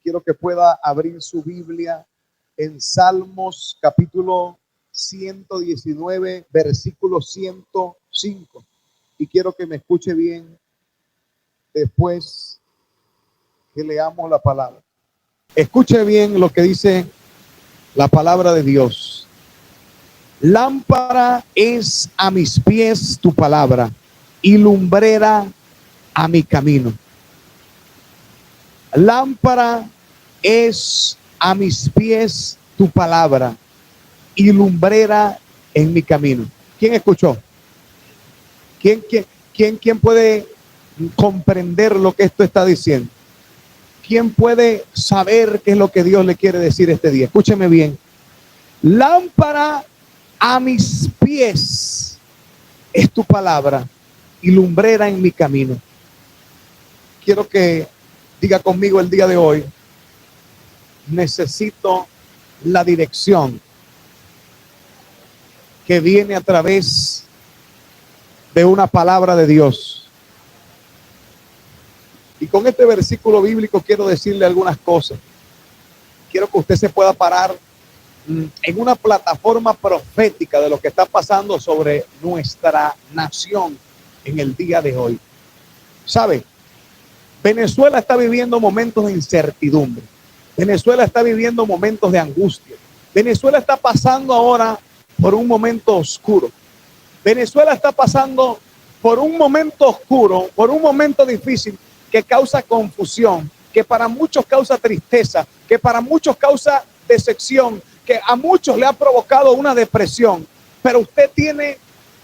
quiero que pueda abrir su Biblia en Salmos capítulo 119, versículo 105. Y quiero que me escuche bien después que leamos la palabra. Escuche bien lo que dice la palabra de Dios. Lámpara es a mis pies tu palabra y lumbrera a mi camino. Lámpara es a mis pies tu palabra y lumbrera en mi camino. ¿Quién escuchó? ¿Quién puede comprender lo que esto está diciendo? ¿Quién puede saber qué es lo que Dios le quiere decir este día? Escúcheme bien. Lámpara a mis pies es tu palabra y lumbrera en mi camino. Quiero que diga conmigo el día de hoy: necesito la dirección que viene a través de una palabra de Dios. Y con este versículo bíblico quiero decirle algunas cosas. Quiero que usted se pueda parar en una plataforma profética de lo que está pasando sobre nuestra nación en el día de hoy. ¿Sabe? Venezuela está viviendo momentos de incertidumbre. Venezuela está viviendo momentos de angustia. Venezuela está pasando ahora por un momento oscuro. Venezuela está pasando por un momento oscuro, por un momento difícil que causa confusión, que para muchos causa tristeza, que para muchos causa decepción, que a muchos le ha provocado una depresión. Pero usted tiene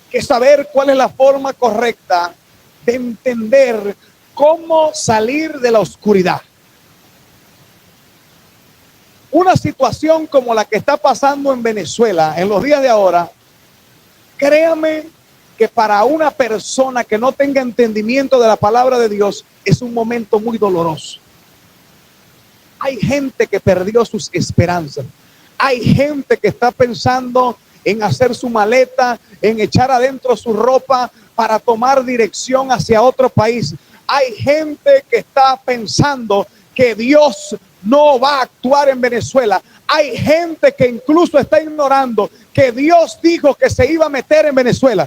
que saber cuál es la forma correcta de entender cómo salir de la oscuridad. Una situación como la que está pasando en Venezuela en los días de ahora, créame que para una persona que no tenga entendimiento de la palabra de Dios es un momento muy doloroso. Hay gente que perdió sus esperanzas. Hay gente que está pensando en hacer su maleta, en echar adentro su ropa para tomar dirección hacia otro país. Hay gente que está pensando que Dios no va a actuar en Venezuela. Hay gente que incluso está ignorando que Dios dijo que se iba a meter en Venezuela.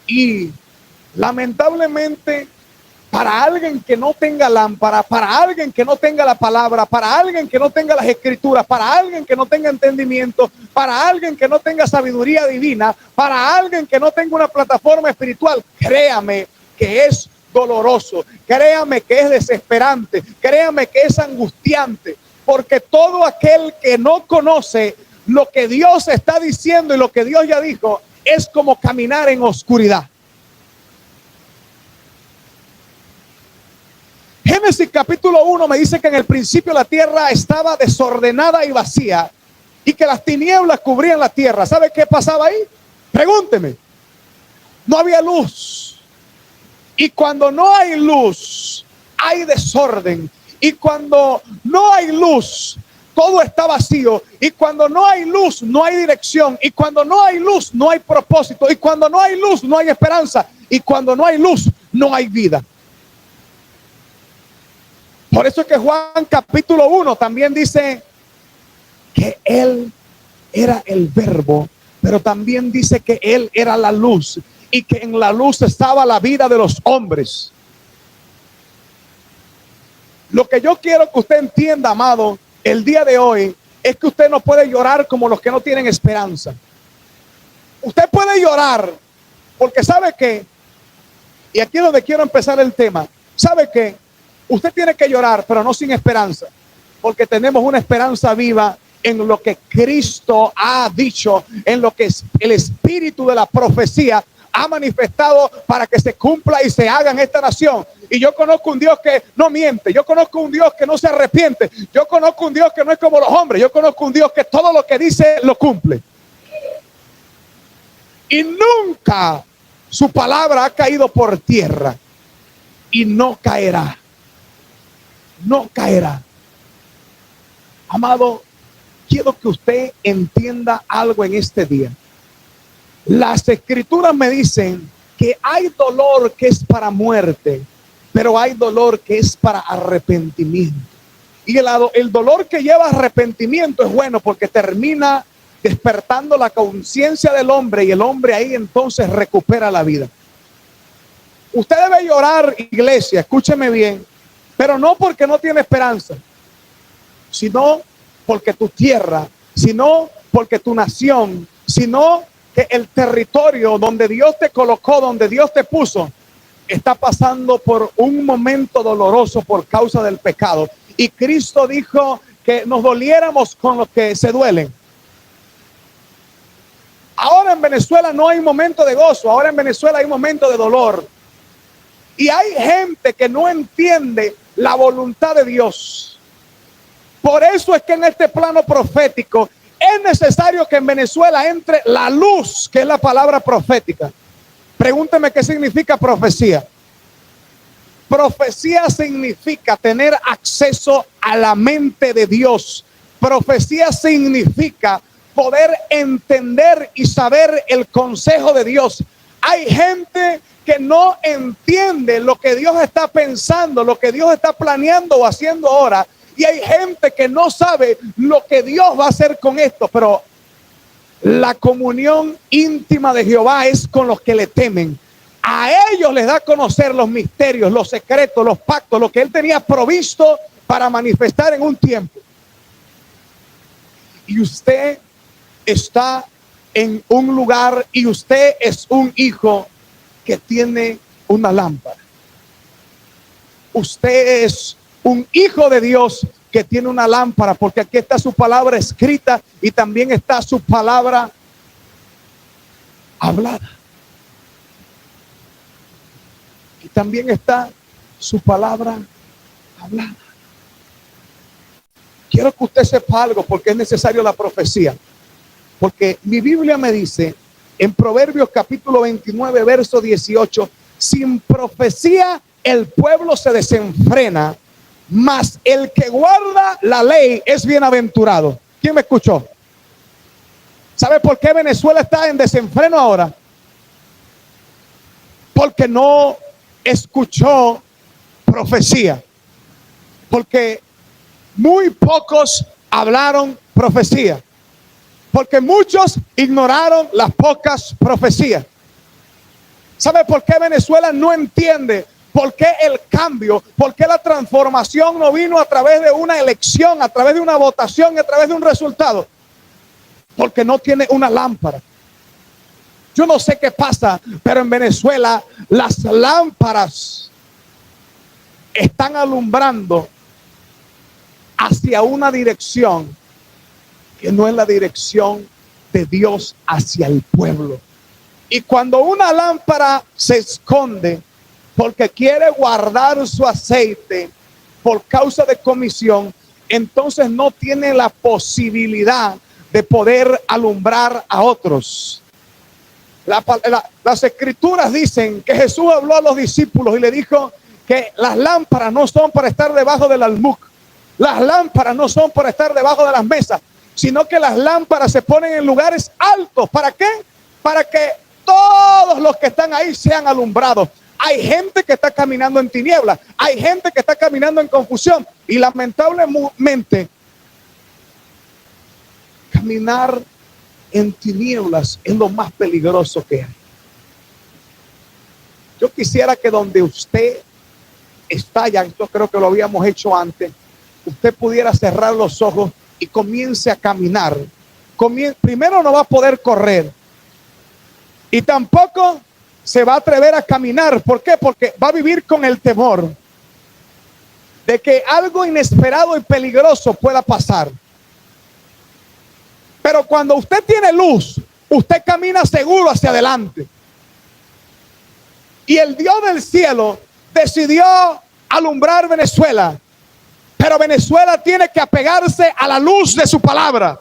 Y lamentablemente, para alguien que no tenga lámpara, para alguien que no tenga la palabra, para alguien que no tenga las escrituras, para alguien que no tenga entendimiento, para alguien que no tenga sabiduría divina, para alguien que no tenga una plataforma espiritual, créame que es doloroso, créame que es desesperante, créame que es angustiante, porque todo aquel que no conoce lo que Dios está diciendo y lo que Dios ya dijo, es como caminar en oscuridad. Génesis capítulo 1 me dice que en el principio la tierra estaba desordenada y vacía y que las tinieblas cubrían la tierra. ¿Sabe qué pasaba ahí? Pregúnteme. No había luz. Y cuando no hay luz, hay desorden. Y cuando no hay luz, todo está vacío. Y cuando no hay luz, no hay dirección. Y cuando no hay luz, no hay propósito. Y cuando no hay luz, no hay esperanza. Y cuando no hay luz, no hay vida. Por eso es que Juan capítulo 1 también dice que Él era el verbo, pero también dice que Él era la luz y que en la luz estaba la vida de los hombres. Lo que yo quiero que usted entienda, amado, el día de hoy, es que usted no puede llorar como los que no tienen esperanza. Usted puede llorar porque sabe que, y aquí es donde quiero empezar el tema, sabe que usted tiene que llorar, pero no sin esperanza, porque tenemos una esperanza viva en lo que Cristo ha dicho, en lo que el espíritu de la profecía ha manifestado para que se cumpla y se haga en esta nación. Y yo conozco un Dios que no miente, yo conozco un Dios que no se arrepiente, yo conozco un Dios que no es como los hombres, yo conozco un Dios que todo lo que dice lo cumple. Y nunca su palabra ha caído por tierra y no caerá. No caerá. Amado, quiero que usted entienda algo en este día. Las escrituras me dicen que hay dolor que es para muerte, pero hay dolor que es para arrepentimiento. Y el dolor que lleva arrepentimiento es bueno porque termina despertando la conciencia del hombre y el hombre ahí entonces recupera la vida. Usted debe llorar, iglesia, escúcheme bien, pero no porque no tiene esperanza, sino porque tu tierra, sino porque tu nación, sino que el territorio donde Dios te colocó, donde Dios te puso, está pasando por un momento doloroso por causa del pecado. Y Cristo dijo que nos doliéramos con los que se duelen. Ahora en Venezuela no hay momento de gozo, ahora en Venezuela hay momento de dolor. Y hay gente que no entiende la voluntad de Dios. Por eso es que en este plano profético es necesario que en Venezuela entre la luz, que es la palabra profética. Pregúnteme qué significa profecía. Profecía significa tener acceso a la mente de Dios. Profecía significa poder entender y saber el consejo de Dios. Hay gente que no entiende lo que Dios está pensando, lo que Dios está planeando o haciendo ahora. Y hay gente que no sabe lo que Dios va a hacer con esto. Pero la comunión íntima de Jehová es con los que le temen. A ellos les da a conocer los misterios, los secretos, los pactos, lo que Él tenía provisto para manifestar en un tiempo. Y usted está en un lugar y usted es un hijo que tiene una lámpara. Usted es un hijo de Dios que tiene una lámpara, porque aquí está su palabra escrita y también está su palabra hablada. Y también está su palabra hablada. Quiero que usted sepa algo porque es necesario la profecía. Porque mi Biblia me dice en Proverbios capítulo 29, verso 18, sin profecía el pueblo se desenfrena, mas el que guarda la ley es bienaventurado. ¿Quién me escuchó? ¿Sabe por qué Venezuela está en desenfreno ahora? Porque no escuchó profecía. Porque muy pocos hablaron profecía. Porque muchos ignoraron las pocas profecías. ¿Sabe por qué Venezuela no entiende? ¿Por qué el cambio? ¿Por qué la transformación no vino a través de una elección, a través de una votación, a través de un resultado? Porque no tiene una lámpara. Yo no sé qué pasa, pero en Venezuela las lámparas están alumbrando hacia una dirección que no es la dirección de Dios hacia el pueblo. Y cuando una lámpara se esconde porque quiere guardar su aceite por causa de comisión, entonces no tiene la posibilidad de poder alumbrar a otros. Las escrituras dicen que Jesús habló a los discípulos y le dijo que las lámparas no son para estar debajo del almud. Las lámparas no son para estar debajo de las mesas, sino que las lámparas se ponen en lugares altos. ¿Para qué? Para que todos los que están ahí sean alumbrados. Hay gente que está caminando en tinieblas, hay gente que está caminando en confusión y lamentablemente caminar en tinieblas es lo más peligroso que hay. Yo quisiera que donde usted está, ya yo creo que lo habíamos hecho antes, usted pudiera cerrar los ojos y comience a caminar. Primero no va a poder correr y tampoco se va a atrever a caminar. ¿Por qué? Porque va a vivir con el temor de que algo inesperado y peligroso pueda pasar. Pero cuando usted tiene luz, usted camina seguro hacia adelante. Y el Dios del cielo decidió alumbrar Venezuela. Pero Venezuela tiene que apegarse a la luz de su palabra.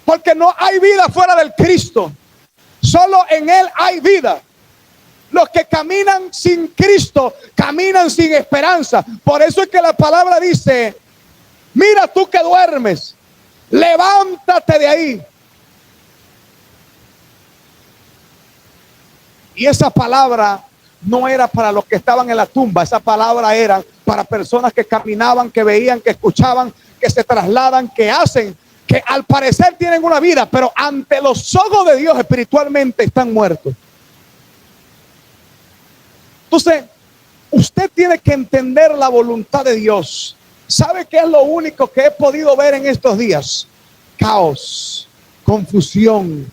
Porque no hay vida fuera del Cristo. Solo en Él hay vida. Los que caminan sin Cristo, caminan sin esperanza. Por eso es que la palabra dice, mira tú que duermes, levántate de ahí. Y esa palabra no era para los que estaban en la tumba, esa palabra era para personas que caminaban, que veían, que escuchaban, que se trasladan, que hacen, que al parecer tienen una vida, pero ante los ojos de Dios espiritualmente están muertos. Entonces, usted tiene que entender la voluntad de Dios. ¿Sabe qué es lo único que he podido ver en estos días? Caos, confusión,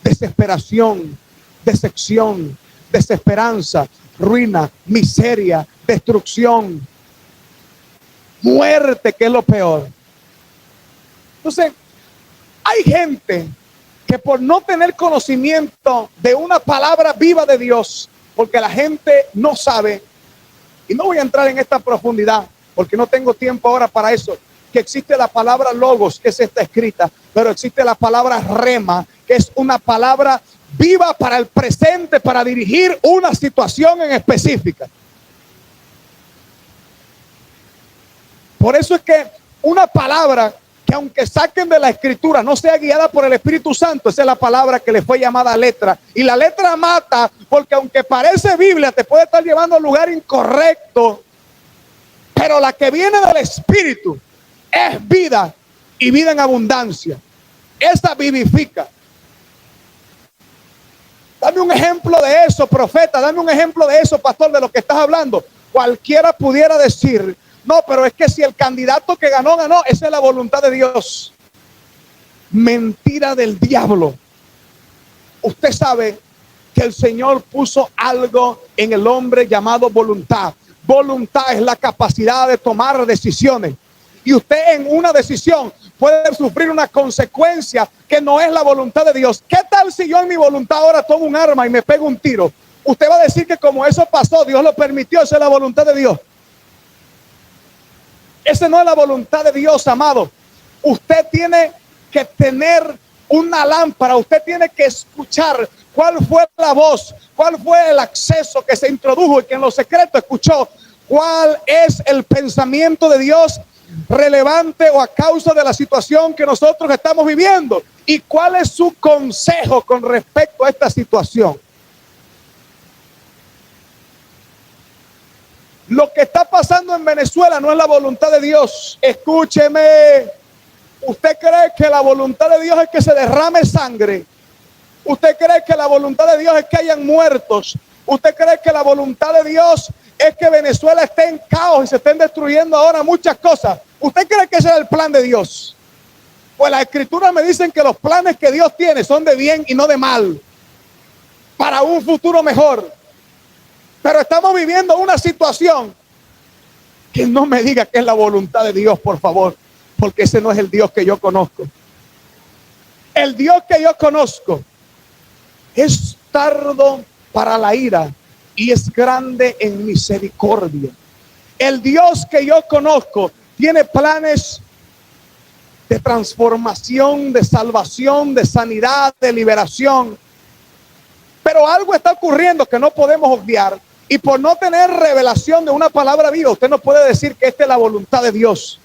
desesperación, decepción, desesperanza, ruina, miseria, destrucción, muerte, que es lo peor. Entonces, hay gente que por no tener conocimiento de una palabra viva de Dios, porque la gente no sabe, y no voy a entrar en esta profundidad, porque no tengo tiempo ahora para eso, que existe la palabra logos, que es esta escrita, pero existe la palabra rema, que es una palabra viva para el presente, para dirigir una situación en específica. Por eso es que una palabra que aunque saquen de la escritura no sea guiada por el Espíritu Santo, esa es la palabra que le fue llamada letra. Y la letra mata, porque aunque parece Biblia, te puede estar llevando al lugar incorrecto, pero la que viene del Espíritu es vida, y vida en abundancia. Esa vivifica. Dame un ejemplo de eso, profeta, dame un ejemplo de eso, pastor, de lo que estás hablando. Cualquiera pudiera decir: no, pero es que si el candidato que ganó, ganó, esa es la voluntad de Dios. Mentira del diablo. Usted sabe que el Señor puso algo en el hombre llamado voluntad. Voluntad es la capacidad de tomar decisiones. Y usted en una decisión puede sufrir una consecuencia que no es la voluntad de Dios. ¿Qué tal si yo en mi voluntad ahora tomo un arma y me pego un tiro? Usted va a decir que como eso pasó, Dios lo permitió, esa es la voluntad de Dios. Esa no es la voluntad de Dios, amado. Usted tiene que tener una lámpara, usted tiene que escuchar cuál fue la voz, cuál fue el acceso que se introdujo y que en lo secreto escuchó. ¿Cuál es el pensamiento de Dios relevante o a causa de la situación que nosotros estamos viviendo? ¿Y cuál es su consejo con respecto a esta situación? Lo que está pasando en Venezuela no es la voluntad de Dios. Escúcheme. ¿Usted cree que la voluntad de Dios es que se derrame sangre? ¿Usted cree que la voluntad de Dios es que hayan muertos? ¿Usted cree que la voluntad de Dios es que Venezuela esté en caos y se estén destruyendo ahora muchas cosas? ¿Usted cree que ese es el plan de Dios? Pues las escrituras me dicen que los planes que Dios tiene son de bien y no de mal, para un futuro mejor. Pero estamos viviendo una situación que no me diga que es la voluntad de Dios, por favor, porque ese no es el Dios que yo conozco. El Dios que yo conozco es tardo para la ira y es grande en misericordia. El Dios que yo conozco tiene planes de transformación, de salvación, de sanidad, de liberación. Pero algo está ocurriendo que no podemos obviar. Y por no tener revelación de una palabra viva, usted no puede decir que esta es la voluntad de Dios.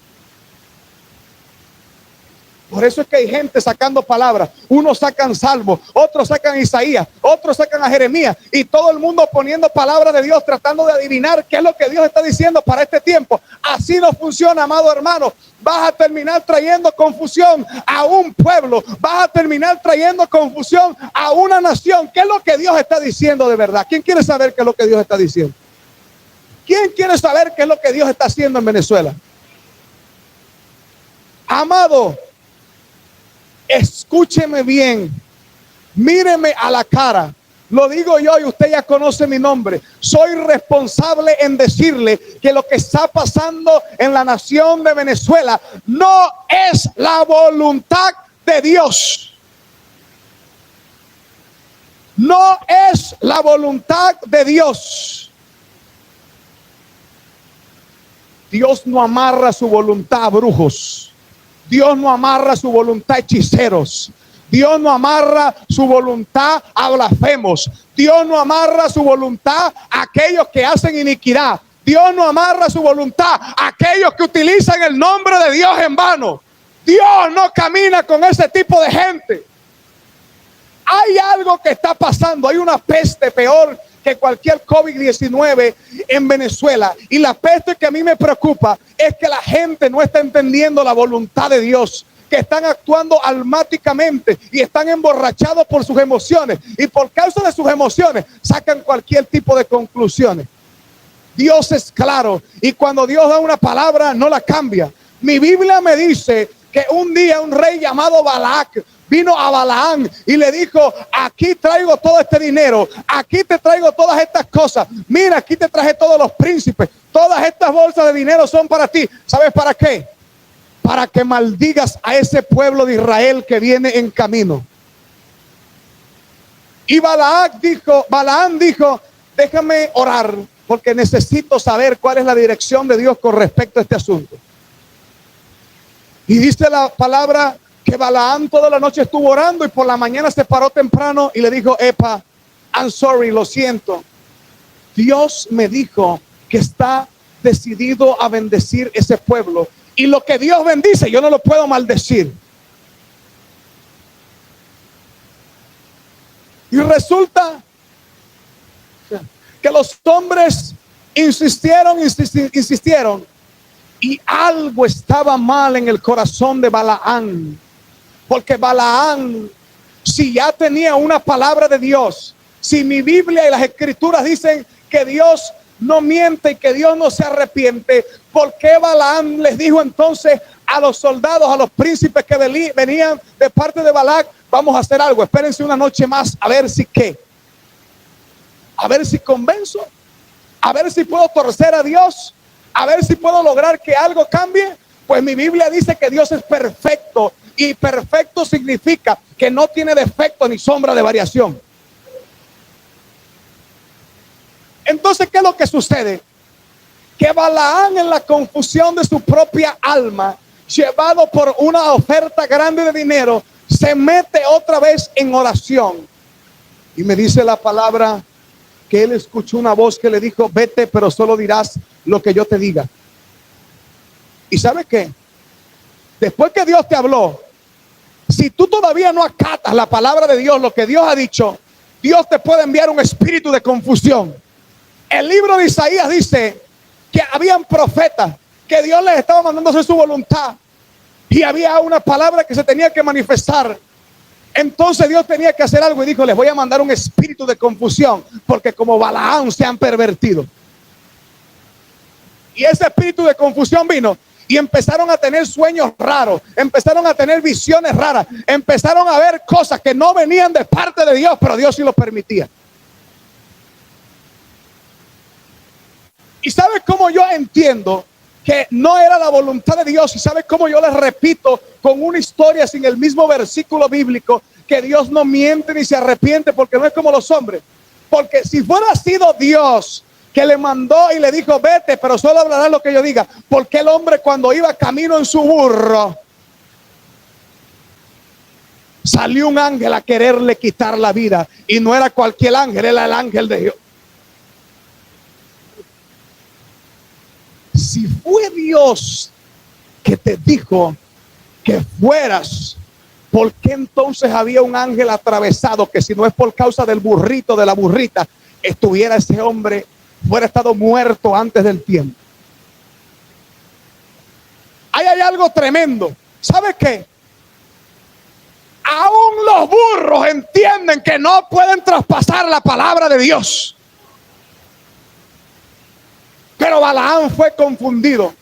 Por eso es que hay gente sacando palabras. Unos sacan Salmos, otros sacan Isaías, otros sacan a Jeremías. Y todo el mundo poniendo palabras de Dios, tratando de adivinar qué es lo que Dios está diciendo para este tiempo. Así no funciona, amado hermano. Vas a terminar trayendo confusión a un pueblo. Vas a terminar trayendo confusión a una nación. ¿Qué es lo que Dios está diciendo de verdad? ¿Quién quiere saber qué es lo que Dios está diciendo? ¿Quién quiere saber qué es lo que Dios está haciendo en Venezuela? Amado, escúcheme bien, míreme a la cara, lo digo yo y usted ya conoce mi nombre. Soy responsable en decirle que lo que está pasando en la nación de Venezuela no es la voluntad de Dios. No es la voluntad de Dios. Dios no amarra su voluntad a brujos. Dios no amarra su voluntad a hechiceros. Dios no amarra su voluntad a blasfemos. Dios no amarra su voluntad a aquellos que hacen iniquidad. Dios no amarra su voluntad a aquellos que utilizan el nombre de Dios en vano. Dios no camina con ese tipo de gente. Hay algo que está pasando. Hay una peste peor que cualquier COVID-19 en Venezuela. Y la peste que a mí me preocupa es que la gente no está entendiendo la voluntad de Dios, que están actuando almáticamente y están emborrachados por sus emociones. Y por causa de sus emociones sacan cualquier tipo de conclusiones. Dios es claro, y cuando Dios da una palabra no la cambia. Mi Biblia me dice que un día un rey llamado Balac vino a Balaam y le dijo: aquí traigo todo este dinero, aquí te traigo todas estas cosas, mira, aquí te traje todos los príncipes, todas estas bolsas de dinero son para ti. ¿Sabes para qué? Para que maldigas a ese pueblo de Israel que viene en camino. Y Balaam dijo: déjame orar, porque necesito saber cuál es la dirección de Dios con respecto a este asunto. Y dice la palabra que Balaam toda la noche estuvo orando y por la mañana se paró temprano y le dijo: Epa, I'm sorry, lo siento. Dios me dijo que está decidido a bendecir ese pueblo. Y lo que Dios bendice, yo no lo puedo maldecir. Y resulta que los hombres insistieron. Y algo estaba mal en el corazón de Balaam. Porque Balaam, si ya tenía una palabra de Dios, si mi Biblia y las escrituras dicen que Dios no miente y que Dios no se arrepiente, ¿por qué Balaam les dijo entonces a los soldados, a los príncipes que venían de parte de Balac: vamos a hacer algo, espérense una noche más a ver si qué? A ver si convenzo, a ver si puedo torcer a Dios, a ver si puedo lograr que algo cambie. Pues mi Biblia dice que Dios es perfecto, y perfecto significa que no tiene defecto ni sombra de variación. Entonces, ¿qué es lo que sucede? Que Balaam, en la confusión de su propia alma, llevado por una oferta grande de dinero, se mete otra vez en oración. Y me dice la palabra que él escuchó una voz que le dijo: vete, pero solo dirás lo que yo te diga. ¿Y sabe qué? Después que Dios te habló, si tú todavía no acatas la palabra de Dios, lo que Dios ha dicho, Dios te puede enviar un espíritu de confusión. El libro de Isaías dice que habían profetas que Dios les estaba mandando hacer su voluntad, y había una palabra que se tenía que manifestar. Entonces Dios tenía que hacer algo y dijo: les voy a mandar un espíritu de confusión, porque como Balaam se han pervertido. Y ese espíritu de confusión vino y empezaron a tener sueños raros, empezaron a tener visiones raras, empezaron a ver cosas que no venían de parte de Dios, pero Dios sí lo permitía. ¿Y sabes cómo yo entiendo que no era la voluntad de Dios? ¿Y sabes cómo yo les repito con una historia sin el mismo versículo bíblico que Dios no miente ni se arrepiente, porque no es como los hombres? Porque si fuera sido Dios que le mandó y le dijo: vete, pero solo hablarás lo que yo diga, ¿por qué el hombre, cuando iba camino en su burro, salió un ángel a quererle quitar la vida? Y no era cualquier ángel, era el ángel de Dios. Si fue Dios que te dijo que fueras, ¿por qué entonces había un ángel atravesado que, si no es por causa del burrito, de la burrita, estuviera ese hombre, fuera estado muerto antes del tiempo? Ahí hay algo tremendo. ¿Sabe qué? Aún los burros entienden que no pueden traspasar la palabra de Dios. Pero Balaam fue confundido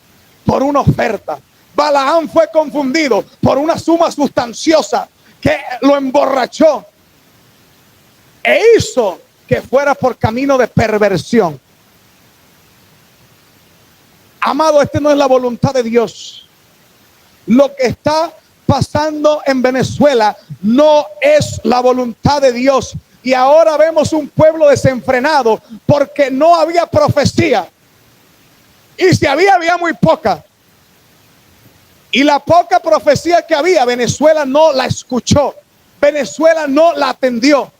por una oferta. Balaam fue confundido por una suma sustanciosa que lo emborrachó e hizo que fuera por camino de perversión. Amado, esta no es la voluntad de Dios. Lo que está pasando en Venezuela no es la voluntad de Dios. Y ahora vemos un pueblo desenfrenado porque no había profecía. Y si había muy poca. Y la poca profecía que había, Venezuela no la escuchó. Venezuela no la atendió.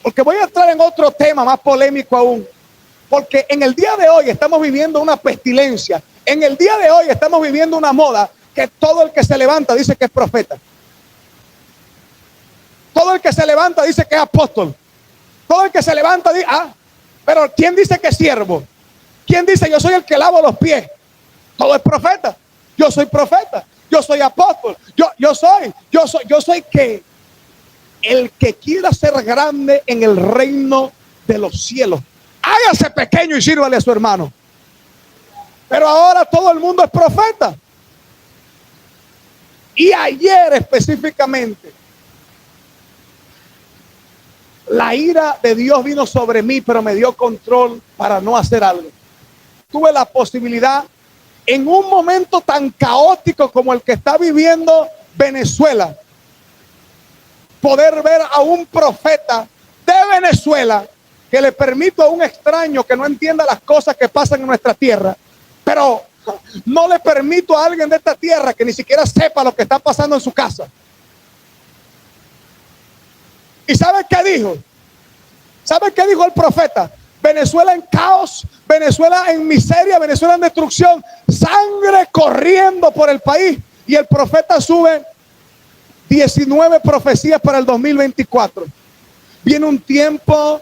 Porque voy a entrar en otro tema más polémico aún. Porque en el día de hoy estamos viviendo una pestilencia. En el día de hoy estamos viviendo una moda que todo el que se levanta dice que es profeta. Todo el que se levanta dice que es apóstol. Todo el que se levanta dice, pero ¿quién dice que es siervo? ¿Quién dice yo soy el que lavo los pies? Todo es profeta. Yo soy profeta. Yo soy apóstol. Yo soy que el que quiera ser grande en el reino de los cielos, hágase pequeño y sírvale a su hermano. Pero ahora todo el mundo es profeta. Y ayer específicamente, la ira de Dios vino sobre mí, pero me dio control para no hacer algo. Tuve la posibilidad, en un momento tan caótico como el que está viviendo Venezuela, poder ver a un profeta de Venezuela que le permito a un extraño que no entienda las cosas que pasan en nuestra tierra, pero no le permito a alguien de esta tierra que ni siquiera sepa lo que está pasando en su casa. ¿Y sabe qué dijo? ¿Sabe qué dijo el profeta? Venezuela en caos, Venezuela en miseria, Venezuela en destrucción, sangre corriendo por el país. Y el profeta sube 19 profecías para el 2024. Viene un tiempo,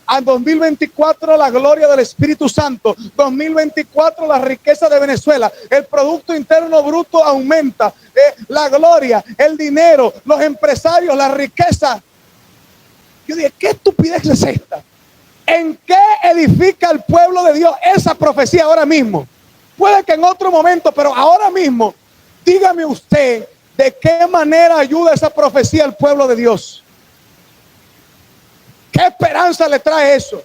al 2024 la gloria del Espíritu Santo, 2024 la riqueza de Venezuela, el Producto Interno Bruto aumenta, la gloria, el dinero, los empresarios, la riqueza. Yo dije, ¿qué estupidez es esta? ¿En qué edifica el pueblo de Dios esa profecía ahora mismo? Puede que en otro momento, pero ahora mismo, dígame usted, ¿de qué manera ayuda esa profecía al pueblo de Dios? ¿Qué esperanza le trae eso?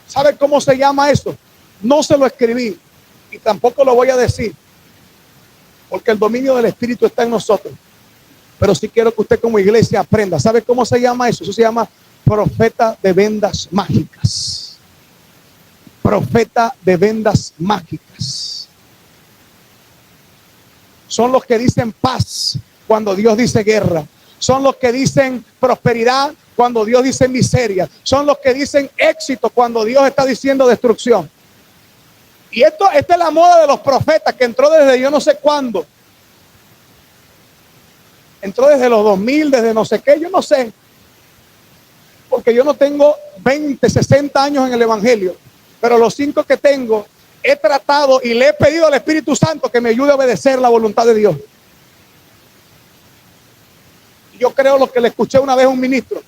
¿Sabe cómo se llama eso? No se lo escribí y tampoco lo voy a decir, porque el dominio del Espíritu está en nosotros. Pero sí quiero que usted como iglesia aprenda. ¿Sabe cómo se llama eso? Eso se llama profeta de vendas mágicas. Profeta de vendas mágicas. Son los que dicen paz cuando Dios dice guerra. Son los que dicen prosperidad cuando Dios dice miseria. Son los que dicen éxito cuando Dios está diciendo destrucción. Y esta es la moda de los profetas que entró desde yo no sé cuándo. Entró desde los 2000, desde no sé qué, yo no sé. Porque yo no tengo 20, 60 años en el Evangelio. Pero los 5 que tengo, he tratado y le he pedido al Espíritu Santo que me ayude a obedecer la voluntad de Dios. Yo creo lo que le escuché una vez a un ministro.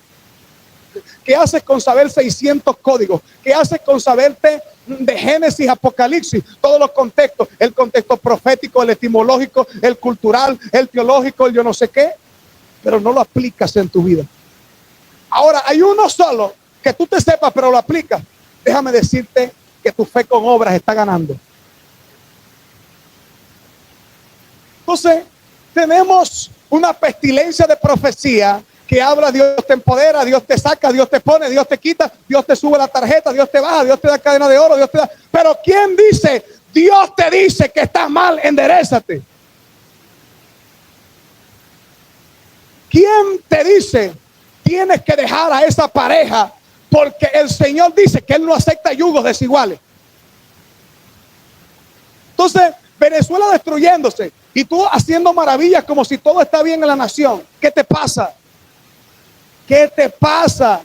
¿Qué haces con saber 600 códigos? ¿Qué haces con saberte de Génesis, Apocalipsis? Todos los contextos. El contexto profético, el etimológico, el cultural, el teológico, el yo no sé qué. Pero no lo aplicas en tu vida. Ahora, hay uno solo que tú te sepas, pero lo aplicas. Déjame decirte que tu fe con obras está ganando. Entonces, tenemos una pestilencia de profecía que habla: Dios te empodera, Dios te saca, Dios te pone, Dios te quita, Dios te sube la tarjeta, Dios te baja, Dios te da cadena de oro, Dios te da. Pero ¿quién dice? Dios te dice que estás mal, enderézate. ¿Quién te dice? Tienes que dejar a esa pareja porque el Señor dice que Él no acepta yugos desiguales. Entonces, Venezuela destruyéndose y tú haciendo maravillas como si todo está bien en la nación. ¿Qué te pasa? ¿Qué te pasa?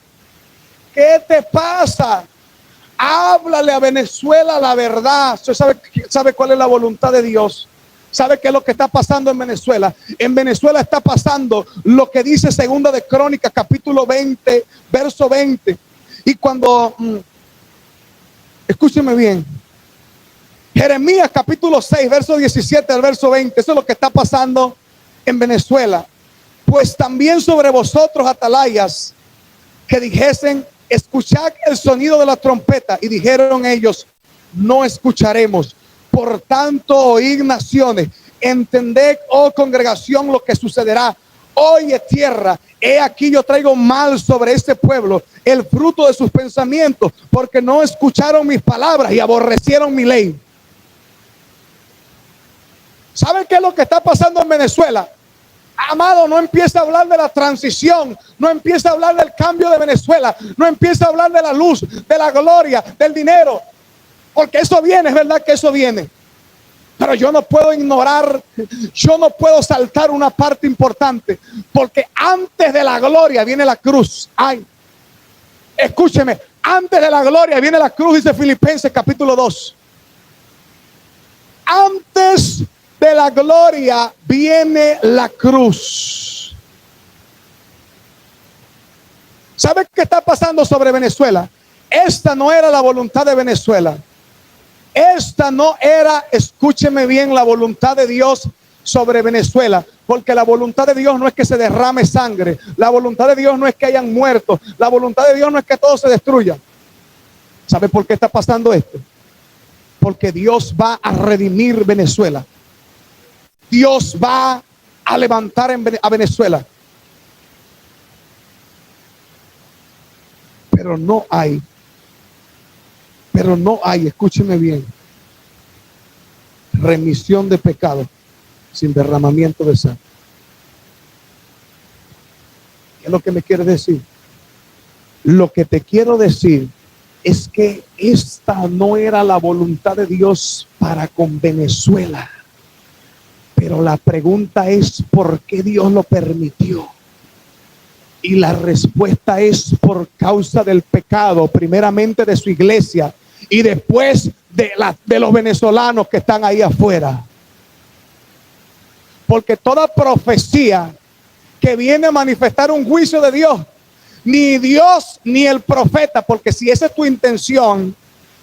¿Qué te pasa? Háblale a Venezuela la verdad. ¿Usted sabe cuál es la voluntad de Dios? ¿Sabe qué es lo que está pasando en Venezuela? En Venezuela está pasando lo que dice Segunda de Crónicas, capítulo 20, verso 20. Y cuando, escúcheme bien, Jeremías capítulo 6, verso 17 al verso 20. Eso es lo que está pasando en Venezuela. Pues también sobre vosotros, atalayas, que dijesen: escuchad el sonido de la trompeta. Y dijeron ellos: no escucharemos. Por tanto, oíd naciones, entended, oh congregación, lo que sucederá. Oye tierra, he aquí yo traigo mal sobre este pueblo, el fruto de sus pensamientos, porque no escucharon mis palabras y aborrecieron mi ley. ¿Saben qué es lo que está pasando en Venezuela? Amado, no empieza a hablar de la transición, no empieza a hablar del cambio de Venezuela, no empieza a hablar de la luz, de la gloria, del dinero, porque eso viene, es verdad que eso viene. Pero yo no puedo ignorar, yo no puedo saltar una parte importante, porque antes de la gloria viene la cruz. Ay, escúcheme, antes de la gloria viene la cruz, dice Filipenses capítulo 2. Antes de la gloria viene la cruz. ¿Sabe qué está pasando sobre Venezuela? Esta no era la voluntad de Venezuela. Esta no era, escúcheme bien, la voluntad de Dios sobre Venezuela, porque la voluntad de Dios no es que se derrame sangre, la voluntad de Dios no es que hayan muertos, la voluntad de Dios no es que todo se destruya. ¿Sabe por qué está pasando esto? Porque Dios va a redimir Venezuela. Dios va a levantar a Venezuela. Pero no hay, escúcheme bien, remisión de pecado sin derramamiento de sangre. ¿Qué es lo que me quiere decir? Lo que te quiero decir es que esta no era la voluntad de Dios para con Venezuela. Pero la pregunta es, ¿por qué Dios lo permitió? Y la respuesta es por causa del pecado, primeramente de su iglesia y después de los venezolanos que están ahí afuera. Porque toda profecía que viene a manifestar un juicio de Dios, ni Dios ni el profeta, porque si esa es tu intención,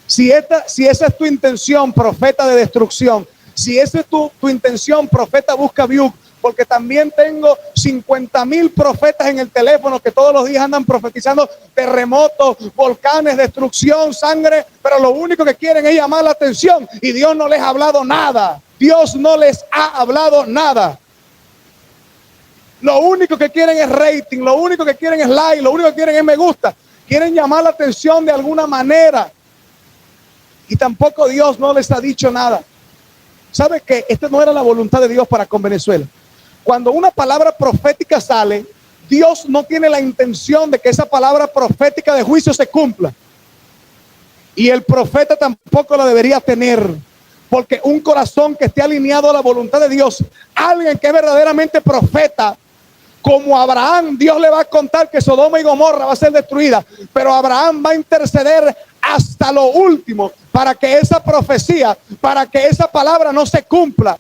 si esa es tu intención, profeta de destrucción, si esa es tu intención, profeta busca view, porque también tengo 50,000 profetas en el teléfono que todos los días andan profetizando terremotos, volcanes, destrucción, sangre, pero lo único que quieren es llamar la atención y Dios no les ha hablado nada. Dios no les ha hablado nada. Lo único que quieren es rating, lo único que quieren es like, lo único que quieren es me gusta. Quieren llamar la atención de alguna manera. Y tampoco Dios no les ha dicho nada. ¿Sabe qué? Esta no era la voluntad de Dios para con Venezuela. Cuando una palabra profética sale, Dios no tiene la intención de que esa palabra profética de juicio se cumpla. Y el profeta tampoco la debería tener. Porque un corazón que esté alineado a la voluntad de Dios, alguien que es verdaderamente profeta, como Abraham, Dios le va a contar que Sodoma y Gomorra va a ser destruida, pero Abraham va a interceder hasta lo último para que esa profecía, para que esa palabra no se cumpla.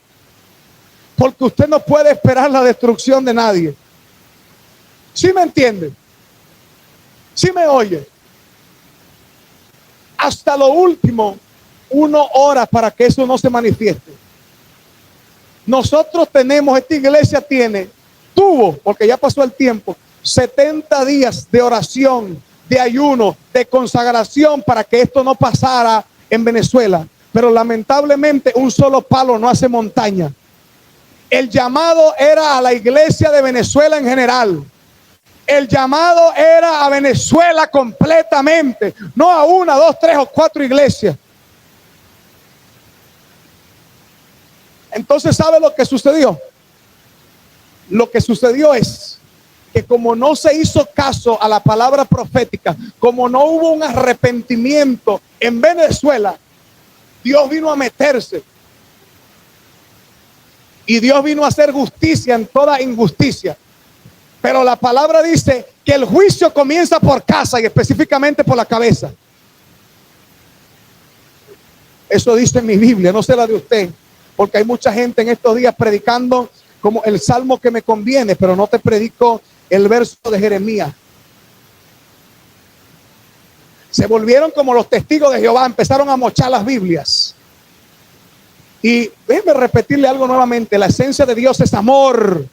Porque usted no puede esperar la destrucción de nadie. ¿Sí me entiende? ¿Sí me oye? Hasta lo último uno ora para que eso no se manifieste. Nosotros tenemos, esta iglesia tuvo, porque ya pasó el tiempo, 70 días de oración, de ayuno, de consagración para que esto no pasara en Venezuela. Pero lamentablemente un solo palo no hace montaña. El llamado era a la iglesia de Venezuela en general. El llamado era a Venezuela completamente, no a una, dos, tres o cuatro iglesias. Entonces, ¿sabe lo que sucedió? Lo que sucedió es que como no se hizo caso a la palabra profética, como no hubo un arrepentimiento en Venezuela, Dios vino a meterse. Y Dios vino a hacer justicia en toda injusticia. Pero la palabra dice que el juicio comienza por casa y específicamente por la cabeza. Eso dice en mi Biblia, no sé la de usted. Porque hay mucha gente en estos días predicando como el salmo que me conviene, pero no te predico el verso de Jeremías. Se volvieron como los testigos de Jehová, empezaron a mochar las Biblias. Y déjeme repetirle algo nuevamente, la esencia de Dios es amor.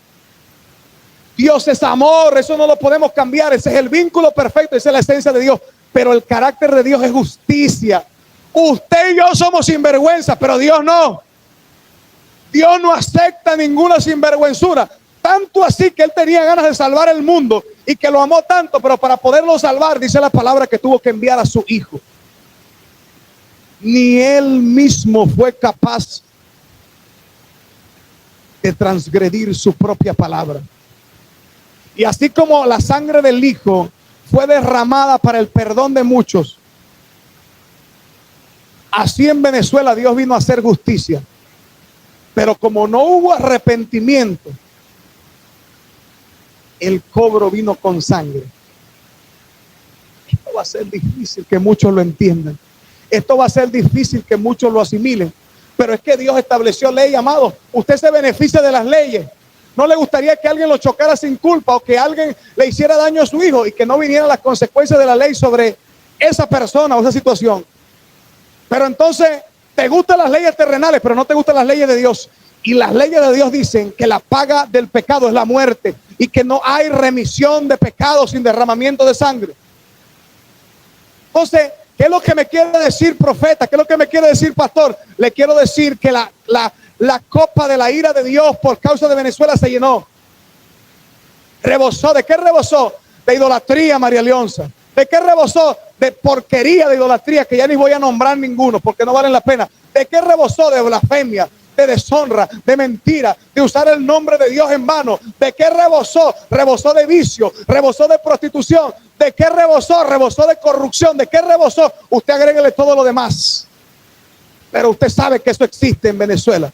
Dios es amor, eso no lo podemos cambiar, ese es el vínculo perfecto, esa es la esencia de Dios. Pero el carácter de Dios es justicia. Usted y yo somos sinvergüenza, pero Dios no. Dios no acepta ninguna sinvergüenzura. Tanto así que Él tenía ganas de salvar el mundo y que lo amó tanto, pero para poderlo salvar, dice la palabra que tuvo que enviar a su Hijo. Ni Él mismo fue capaz de transgredir su propia palabra. Y así como la sangre del Hijo fue derramada para el perdón de muchos, así en Venezuela Dios vino a hacer justicia. Pero como no hubo arrepentimiento, el cobro vino con sangre. Esto va a ser difícil que muchos lo entiendan. Esto va a ser difícil que muchos lo asimilen. Pero es que Dios estableció ley, amado. Usted se beneficia de las leyes. ¿No le gustaría que alguien lo chocara sin culpa o que alguien le hiciera daño a su hijo y que no vinieran las consecuencias de la ley sobre esa persona o esa situación? Pero entonces te gustan las leyes terrenales, pero no te gustan las leyes de Dios. Y las leyes de Dios dicen que la paga del pecado es la muerte y que no hay remisión de pecados sin derramamiento de sangre. Entonces, ¿qué es lo que me quiere decir, profeta? ¿Qué es lo que me quiere decir, pastor? Le quiero decir que la copa de la ira de Dios por causa de Venezuela se llenó. Rebosó. ¿De qué rebosó? De idolatría, María Leonza. ¿De qué rebosó? De porquería de idolatría, que ya ni voy a nombrar ninguno porque no valen la pena. ¿De qué rebosó? De blasfemia, de deshonra, de mentira, de usar el nombre de Dios en vano. ¿De qué rebosó? Rebosó de vicio, rebosó de prostitución. ¿De qué rebosó? Rebosó de corrupción. ¿De qué rebosó? Usted agréguele todo lo demás. Pero usted sabe que eso existe en Venezuela.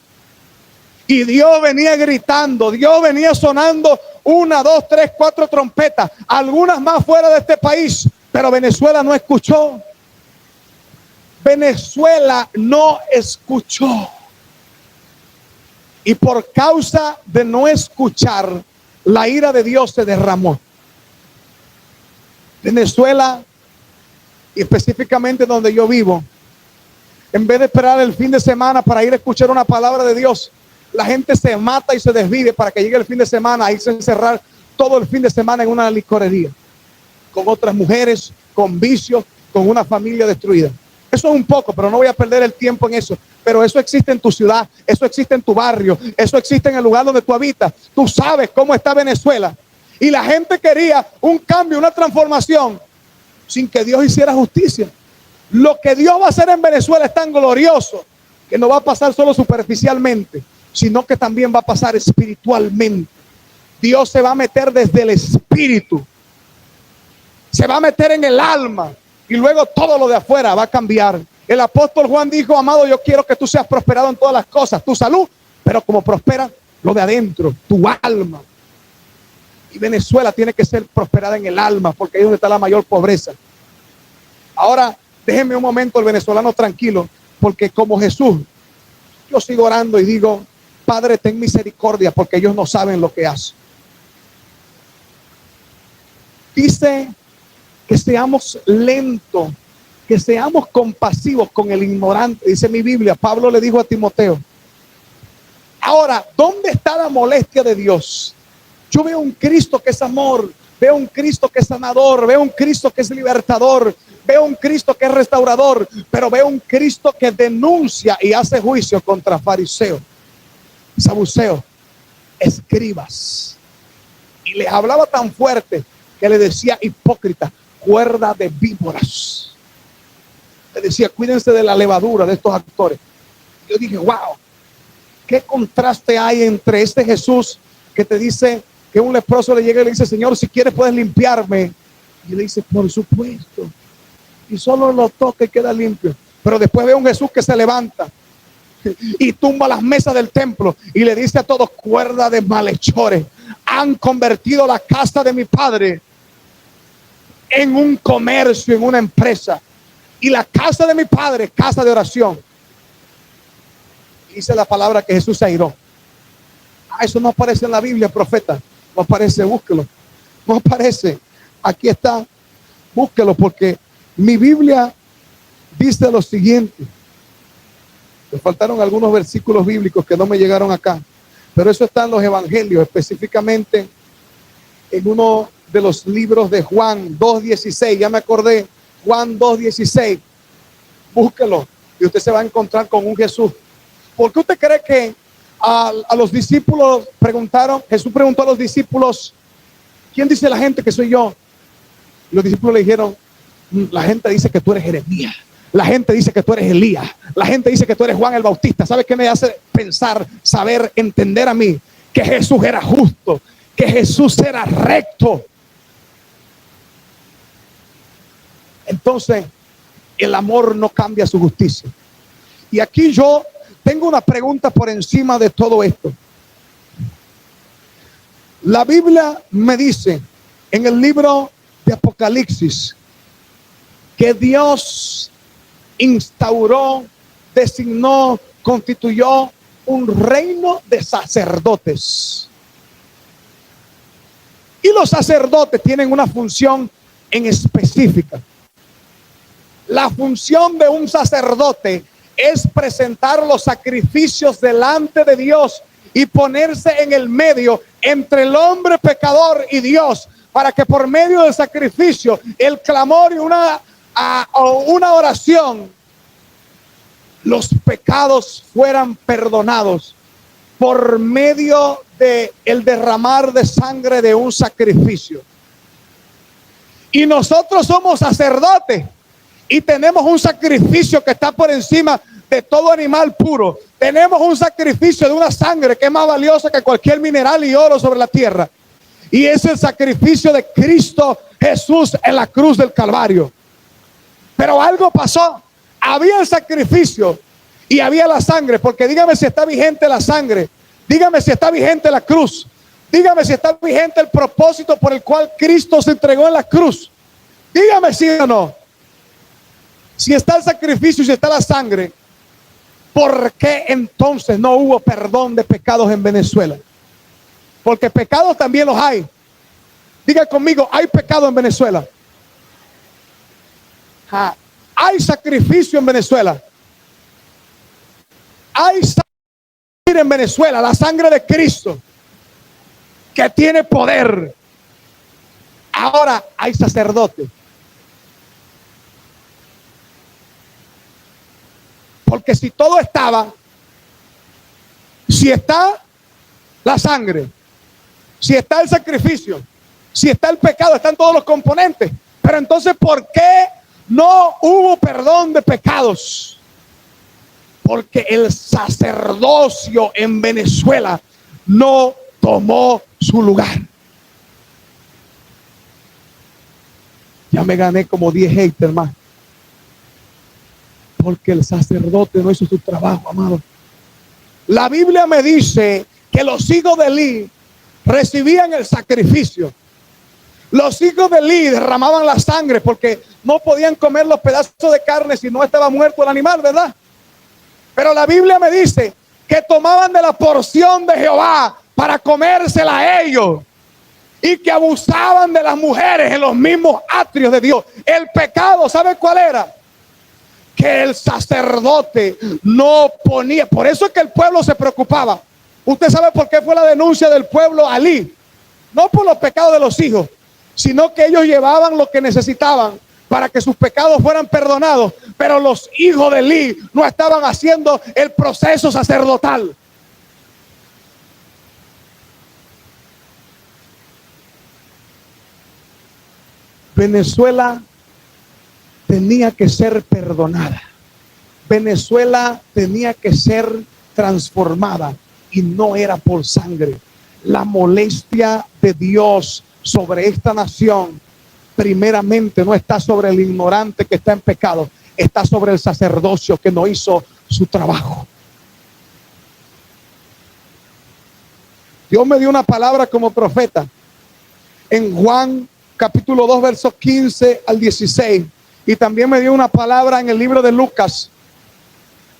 Y Dios venía gritando, Dios venía sonando 1, 2, 3, 4 trompetas, algunas más fuera de este país, pero Venezuela no escuchó. Venezuela no escuchó. Y por causa de no escuchar, la ira de Dios se derramó. Venezuela, y específicamente donde yo vivo, en vez de esperar el fin de semana para ir a escuchar una palabra de Dios, la gente se mata y se desvive para que llegue el fin de semana a irse a encerrar todo el fin de semana en una licorería, con otras mujeres, con vicios, con una familia destruida. Eso es un poco, pero no voy a perder el tiempo en eso. Pero eso existe en tu ciudad, eso existe en tu barrio, eso existe en el lugar donde tú habitas. Tú sabes cómo está Venezuela. Y la gente quería un cambio, una transformación, sin que Dios hiciera justicia. Lo que Dios va a hacer en Venezuela es tan glorioso que no va a pasar solo superficialmente, sino que también va a pasar espiritualmente. Dios se va a meter desde el espíritu, se va a meter en el alma y luego todo lo de afuera va a cambiar. El apóstol Juan dijo: amado, yo quiero que tú seas prosperado en todas las cosas, tu salud, pero como prospera lo de adentro, tu alma. Y Venezuela tiene que ser prosperada en el alma, porque ahí es donde está la mayor pobreza. Ahora, déjenme un momento el venezolano tranquilo, porque como Jesús, yo sigo orando y digo: Padre, ten misericordia, porque ellos no saben lo que hacen. Dice que seamos lentos, que seamos compasivos con el ignorante, dice mi Biblia. Pablo le dijo a Timoteo. Ahora, ¿dónde está la molestia de Dios? Yo veo un Cristo que es amor, veo un Cristo que es sanador, veo un Cristo que es libertador, veo un Cristo que es restaurador, pero veo un Cristo que denuncia y hace juicio contra fariseos, saduceos, escribas. Y les hablaba tan fuerte que le decía: hipócrita, cuerda de víboras. Le decía: cuídense de la levadura de estos actores. Yo dije: wow, qué contraste hay entre este Jesús que te dice que un leproso le llega y le dice: Señor, si quieres puedes limpiarme. Y le dice: por supuesto. Y solo lo toca y queda limpio. Pero después ve un Jesús que se levanta y tumba las mesas del templo y le dice a todos: cuerda de malhechores, han convertido la casa de mi padre en un comercio, en una empresa, y la casa de mi padre, casa de oración. Dice la palabra que Jesús se airó. Eso no aparece en la Biblia, profeta. No aparece, búsquelo. No aparece. Aquí está. Búsquelo, porque mi Biblia dice lo siguiente. Me faltaron algunos versículos bíblicos que no me llegaron acá, pero eso está en los evangelios, específicamente en uno de los libros de Juan 2:16. Ya me acordé, Juan 2:16. Búsquelo y usted se va a encontrar con un Jesús. ¿Por qué usted cree que a los discípulos preguntaron? Jesús preguntó a los discípulos: ¿quién dice la gente que soy yo? Y los discípulos le dijeron: la gente dice que tú eres Jeremías, la gente dice que tú eres Elías, la gente dice que tú eres Juan el Bautista. ¿Sabes qué me hace pensar, saber, entender a mí? Que Jesús era justo, que Jesús era recto. Entonces, el amor no cambia su justicia. Y aquí yo tengo una pregunta por encima de todo esto. La Biblia me dice en el libro de Apocalipsis que Dios instauró, designó, constituyó un reino de sacerdotes. Y los sacerdotes tienen una función en específica. La función de un sacerdote es presentar los sacrificios delante de Dios y ponerse en el medio entre el hombre pecador y Dios, para que por medio del sacrificio, el clamor y una oración, los pecados fueran perdonados por medio de el derramar de sangre de un sacrificio. Y nosotros somos sacerdotes y tenemos un sacrificio que está por encima de todo animal puro. Tenemos un sacrificio de una sangre que es más valiosa que cualquier mineral y oro sobre la tierra. Y es el sacrificio de Cristo Jesús en la cruz del Calvario. Pero algo pasó. Había el sacrificio y había la sangre. Porque dígame si está vigente la sangre. Dígame si está vigente la cruz. Dígame si está vigente el propósito por el cual Cristo se entregó en la cruz. Dígame si o no. Si está el sacrificio y si está la sangre, ¿por qué entonces no hubo perdón de pecados en Venezuela? Porque pecados también los hay. Diga conmigo, hay pecado en Venezuela. Hay sacrificio en Venezuela. Hay sangre en Venezuela, la sangre de Cristo, que tiene poder. Ahora hay sacerdotes. Porque si todo estaba, si está la sangre, si está el sacrificio, si está el pecado, están todos los componentes. Pero entonces, ¿por qué no hubo perdón de pecados? Porque el sacerdocio en Venezuela no tomó su lugar. Ya me gané como 10 haters más. Porque el sacerdote no hizo su trabajo, amado. La Biblia me dice que los hijos de Eli recibían el sacrificio. Los hijos de Eli derramaban la sangre porque no podían comer los pedazos de carne si no estaba muerto el animal, ¿verdad? Pero la Biblia me dice que tomaban de la porción de Jehová para comérsela a ellos. Y que abusaban de las mujeres en los mismos atrios de Dios. El pecado, ¿sabe cuál era? Que el sacerdote no ponía. Por eso es que el pueblo se preocupaba. Usted sabe por qué fue la denuncia del pueblo a Eli. No por los pecados de los hijos, sino que ellos llevaban lo que necesitaban para que sus pecados fueran perdonados. Pero los hijos de Eli no estaban haciendo el proceso sacerdotal. Venezuela tenía que ser perdonada. Venezuela tenía que ser transformada y no era por sangre. La molestia de Dios sobre esta nación primeramente no está sobre el ignorante que está en pecado, está sobre el sacerdocio que no hizo su trabajo. Dios me dio una palabra como profeta en Juan capítulo 2 versos 15 al 16. Y también me dio una palabra en el libro de Lucas.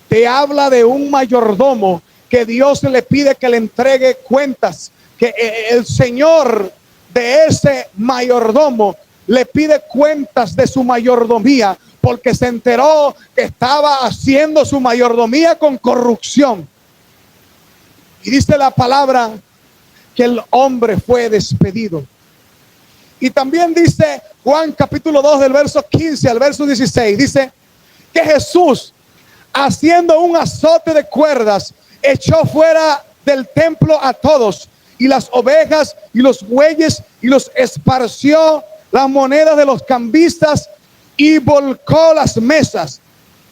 Te habla de un mayordomo que Dios le pide que le entregue cuentas. Que el Señor de ese mayordomo le pide cuentas de su mayordomía. Porque se enteró que estaba haciendo su mayordomía con corrupción. Y dice la palabra que el hombre fue despedido. Y también dice Juan capítulo 2 del verso 15 al verso 16. Dice que Jesús, haciendo un azote de cuerdas, echó fuera del templo a todos, y las ovejas y los bueyes, y los esparció las monedas de los cambistas, y volcó las mesas,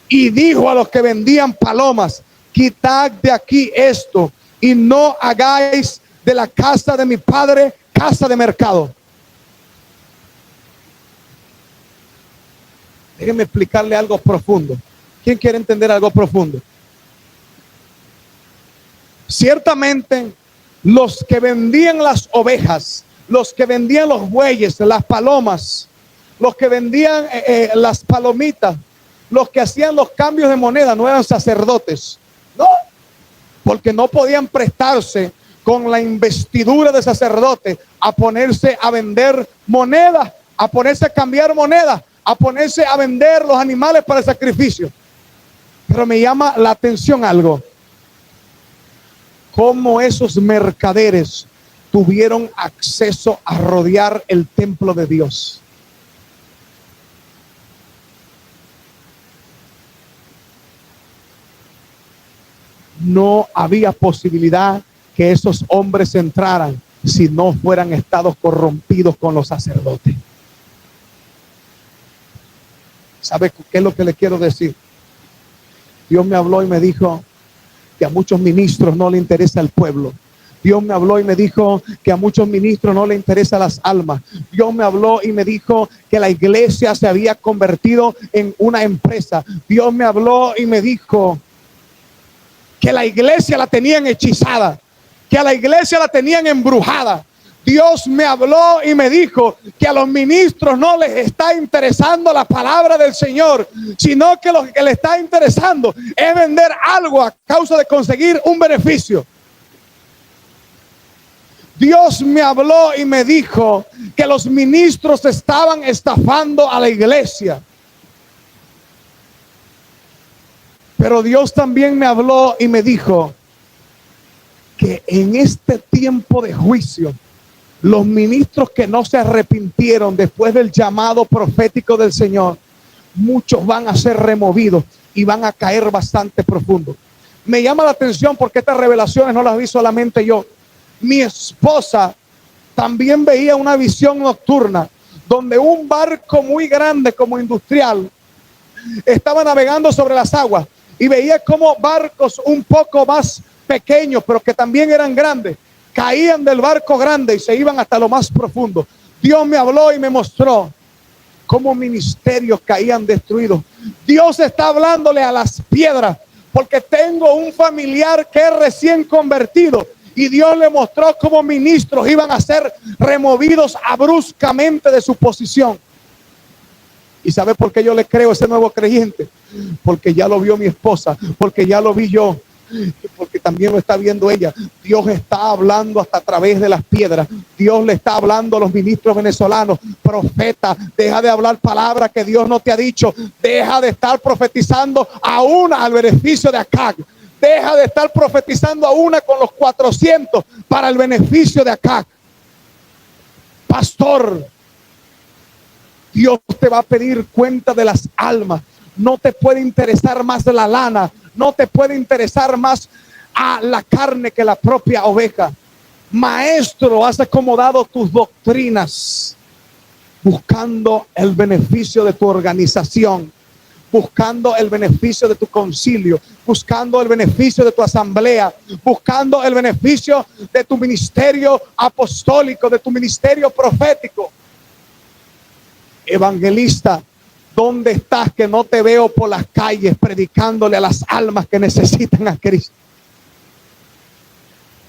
y dijo a los que vendían palomas: quitad de aquí esto, y no hagáis de la casa de mi padre casa de mercado. Déjenme explicarle algo profundo. ¿Quién quiere entender algo profundo? Ciertamente, los que vendían las ovejas, los que vendían los bueyes, las palomas, los que vendían las palomitas, los que hacían los cambios de moneda no eran sacerdotes, no, porque no podían prestarse con la investidura de sacerdote a ponerse a vender monedas, a ponerse a cambiar monedas, a ponerse a vender los animales para el sacrificio. Pero me llama la atención algo: cómo esos mercaderes tuvieron acceso a rodear el templo de Dios. No había posibilidad que esos hombres entraran si no fueran estados corrompidos con los sacerdotes. ¿Sabe qué es lo que le quiero decir? Dios me habló y me dijo que a muchos ministros no le interesa el pueblo. Dios me habló y me dijo que a muchos ministros no le interesan las almas. Dios me habló y me dijo que la iglesia se había convertido en una empresa. Dios me habló y me dijo que la iglesia la tenían hechizada, que a la iglesia la tenían embrujada. Dios me habló y me dijo que a los ministros no les está interesando la palabra del Señor, sino que lo que les está interesando es vender algo a causa de conseguir un beneficio. Dios me habló y me dijo que los ministros estaban estafando a la iglesia. Pero Dios también me habló y me dijo que en este tiempo de juicio, los ministros que no se arrepintieron después del llamado profético del Señor, muchos van a ser removidos y van a caer bastante profundo. Me llama la atención porque estas revelaciones no las vi solamente yo. Mi esposa también veía una visión nocturna donde un barco muy grande como industrial estaba navegando sobre las aguas, y veía como barcos un poco más pequeños, pero que también eran grandes, caían del barco grande y se iban hasta lo más profundo. Dios me habló y me mostró cómo ministerios caían destruidos. Dios está hablándole a las piedras, porque tengo un familiar que es recién convertido y Dios le mostró cómo ministros iban a ser removidos bruscamente de su posición. ¿Y sabe por qué yo le creo a ese nuevo creyente? Porque ya lo vio mi esposa, porque ya lo vi yo, porque también lo está viendo ella. Dios está hablando hasta a través de las piedras. Dios le está hablando a los ministros venezolanos: profeta, deja de hablar palabras que Dios no te ha dicho. Deja de estar profetizando a una al beneficio de Acab. Deja de estar profetizando a una con los 400 para el beneficio de Acab. Pastor, Dios te va a pedir cuenta de las almas. No te puede interesar más la lana, no te puede interesar más a la carne que la propia oveja. Maestro, has acomodado tus doctrinas buscando el beneficio de tu organización, buscando el beneficio de tu concilio, buscando el beneficio de tu asamblea, buscando el beneficio de tu ministerio apostólico, de tu ministerio profético. Evangelista, ¿dónde estás que no te veo por las calles predicándole a las almas que necesitan a Cristo?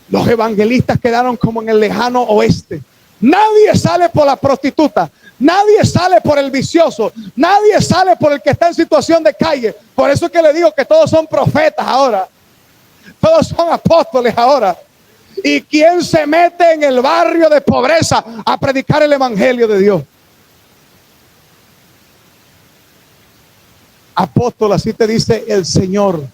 Los evangelistas quedaron como en el lejano oeste. Nadie sale por la prostituta, nadie sale por el vicioso, nadie sale por el que está en situación de calle. Por eso es que le digo que todos son profetas ahora, todos son apóstoles ahora. ¿Y quién se mete en el barrio de pobreza a predicar el evangelio de Dios? Apóstol, así te dice el Señor.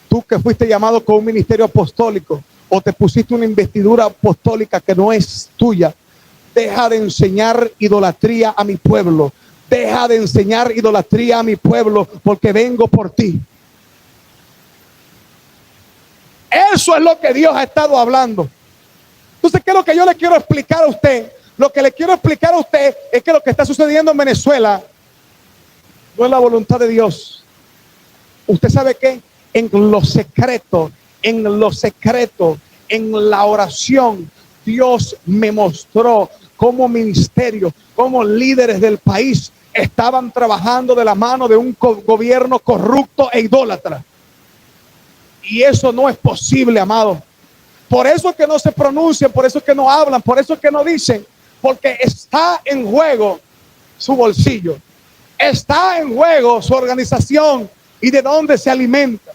Tú que fuiste llamado con un ministerio apostólico, o te pusiste una investidura apostólica que no es tuya, deja de enseñar idolatría a mi pueblo. Deja de enseñar idolatría a mi pueblo, porque vengo por ti. Eso es lo que Dios ha estado hablando. Entonces, ¿qué es lo que yo le quiero explicar a usted? Lo que le quiero explicar a usted es que lo que está sucediendo en Venezuela no es la voluntad de Dios. ¿Usted sabe qué? En lo secreto, en la oración, Dios me mostró cómo ministerios, cómo líderes del país estaban trabajando de la mano de un gobierno corrupto e idólatra. Y eso no es posible, amado. Por eso es que no se pronuncian, por eso es que no hablan, por eso es que no dicen, porque está en juego su bolsillo, está en juego su organización y de dónde se alimenta.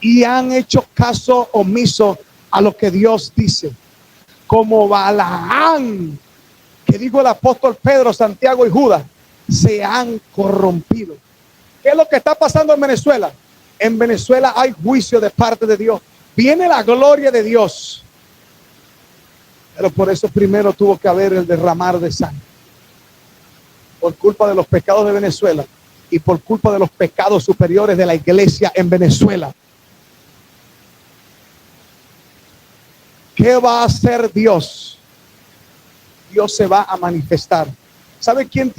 Y han hecho caso omiso a lo que Dios dice, como Balaán, que dijo el apóstol Pedro, Santiago y Judas, se han corrompido. ¿Qué es lo que está pasando en Venezuela? En Venezuela hay juicio de parte de Dios. Viene la gloria de Dios. Pero por eso primero tuvo que haber el derramar de sangre. Por culpa de los pecados de Venezuela y por culpa de los pecados superiores de la iglesia en Venezuela. ¿Qué va a hacer Dios? Dios se va a manifestar. ¿Sabe quién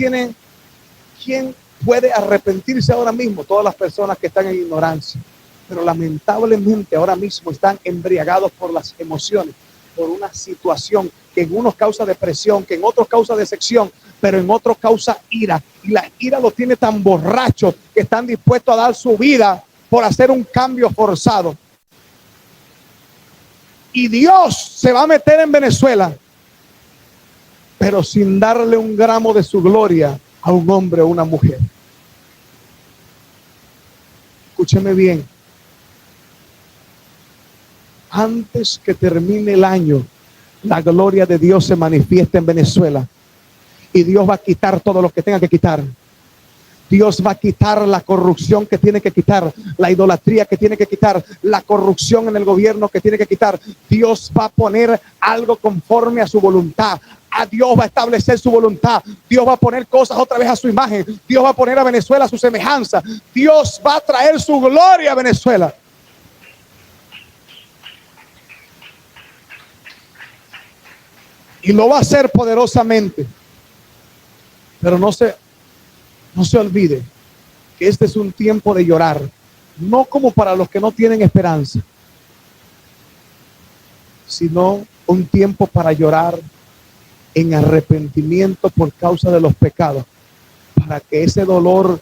puede arrepentirse ahora mismo? Todas las personas que están en ignorancia. Pero lamentablemente ahora mismo están embriagados por las emociones, por una situación que en unos causa depresión, que en otros causa decepción, pero en otros causa ira. Y la ira los tiene tan borrachos que están dispuestos a dar su vida por hacer un cambio forzado. Y Dios se va a meter en Venezuela, pero sin darle un gramo de su gloria a un hombre o una mujer. Escúcheme bien. Antes que termine el año, la gloria de Dios se manifiesta en Venezuela. Y Dios va a quitar todo lo que tenga que quitar. Dios va a quitar la corrupción que tiene que quitar, la idolatría que tiene que quitar, la corrupción en el gobierno que tiene que quitar. Dios va a poner algo conforme a su voluntad. A Dios va a establecer su voluntad. Dios va a poner cosas otra vez a su imagen. Dios va a poner a Venezuela a su semejanza. Dios va a traer su gloria a Venezuela. Y lo va a hacer poderosamente. Pero no se olvide que este es un tiempo de llorar. No como para los que no tienen esperanza, sino un tiempo para llorar en arrepentimiento por causa de los pecados. Para que ese dolor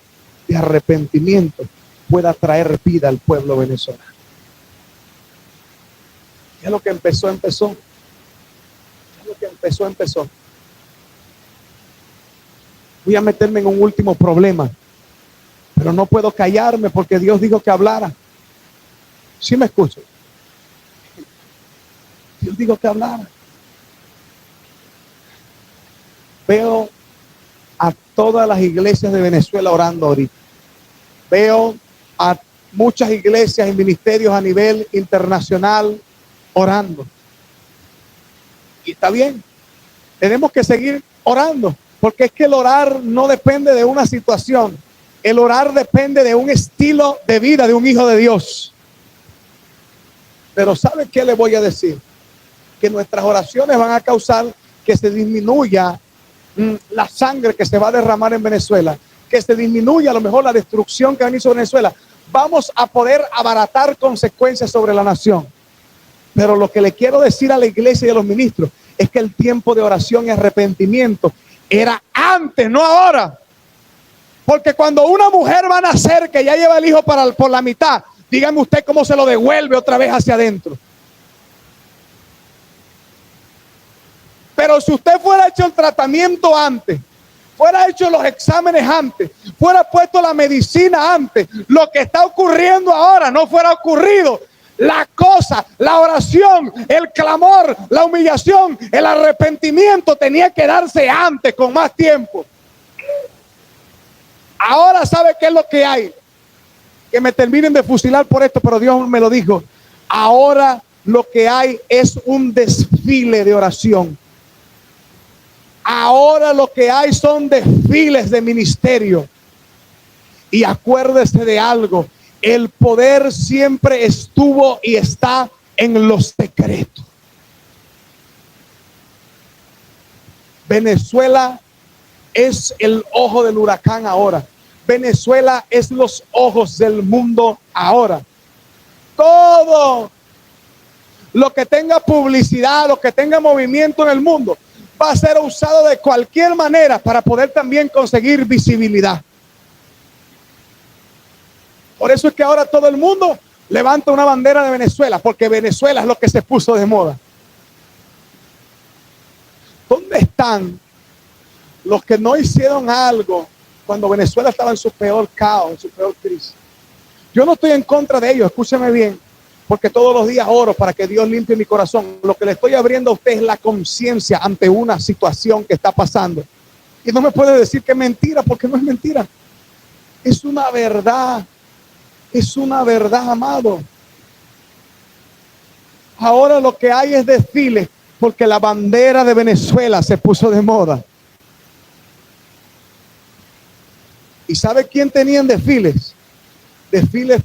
de arrepentimiento pueda traer vida al pueblo venezolano. Ya lo que empezó. Empezó. Voy a meterme en un último problema, pero no puedo callarme porque Dios dijo que hablara. ¿Sí me escucho? Dios dijo que hablara. Veo a todas las iglesias de Venezuela orando ahorita. Veo a muchas iglesias y ministerios a nivel internacional orando. Y está bien, tenemos que seguir orando, porque es que el orar no depende de una situación. El orar depende de un estilo de vida de un hijo de Dios. Pero ¿sabe qué le voy a decir? Que nuestras oraciones van a causar que se disminuya la sangre que se va a derramar en Venezuela, que se disminuya a lo mejor la destrucción que va a venir sobre Venezuela. Vamos a poder abaratar consecuencias sobre la nación. Pero lo que le quiero decir a la iglesia y a los ministros es que el tiempo de oración y arrepentimiento era antes, no ahora. Porque cuando una mujer va a nacer que ya lleva el hijo por la mitad, dígame usted cómo se lo devuelve otra vez hacia adentro. Pero si usted fuera hecho el tratamiento antes, fuera hecho los exámenes antes, fuera puesto la medicina antes, lo que está ocurriendo ahora no fuera ocurrido. La cosa, la oración, el clamor, la humillación, el arrepentimiento tenía que darse antes, con más tiempo. Ahora, ¿sabe qué es lo que hay? Que me terminen de fusilar por esto, pero Dios me lo dijo. Ahora lo que hay es un desfile de oración. Ahora lo que hay son desfiles de ministerio. Y acuérdese de algo. El poder siempre estuvo y está en los secretos. Venezuela es el ojo del huracán ahora. Venezuela es los ojos del mundo ahora. Todo lo que tenga publicidad, lo que tenga movimiento en el mundo, va a ser usado de cualquier manera para poder también conseguir visibilidad. Por eso es que ahora todo el mundo levanta una bandera de Venezuela, porque Venezuela es lo que se puso de moda. ¿Dónde están los que no hicieron algo cuando Venezuela estaba en su peor caos, en su peor crisis? Yo no estoy en contra de ellos, escúcheme bien, porque todos los días oro para que Dios limpie mi corazón. Lo que le estoy abriendo a usted es la conciencia ante una situación que está pasando. Y no me puede decir que es mentira, porque no es mentira. Es una verdad. Es una verdad, amado. Ahora lo que hay es desfiles, porque la bandera de Venezuela se puso de moda. ¿Y sabe quién tenían desfiles? Desfiles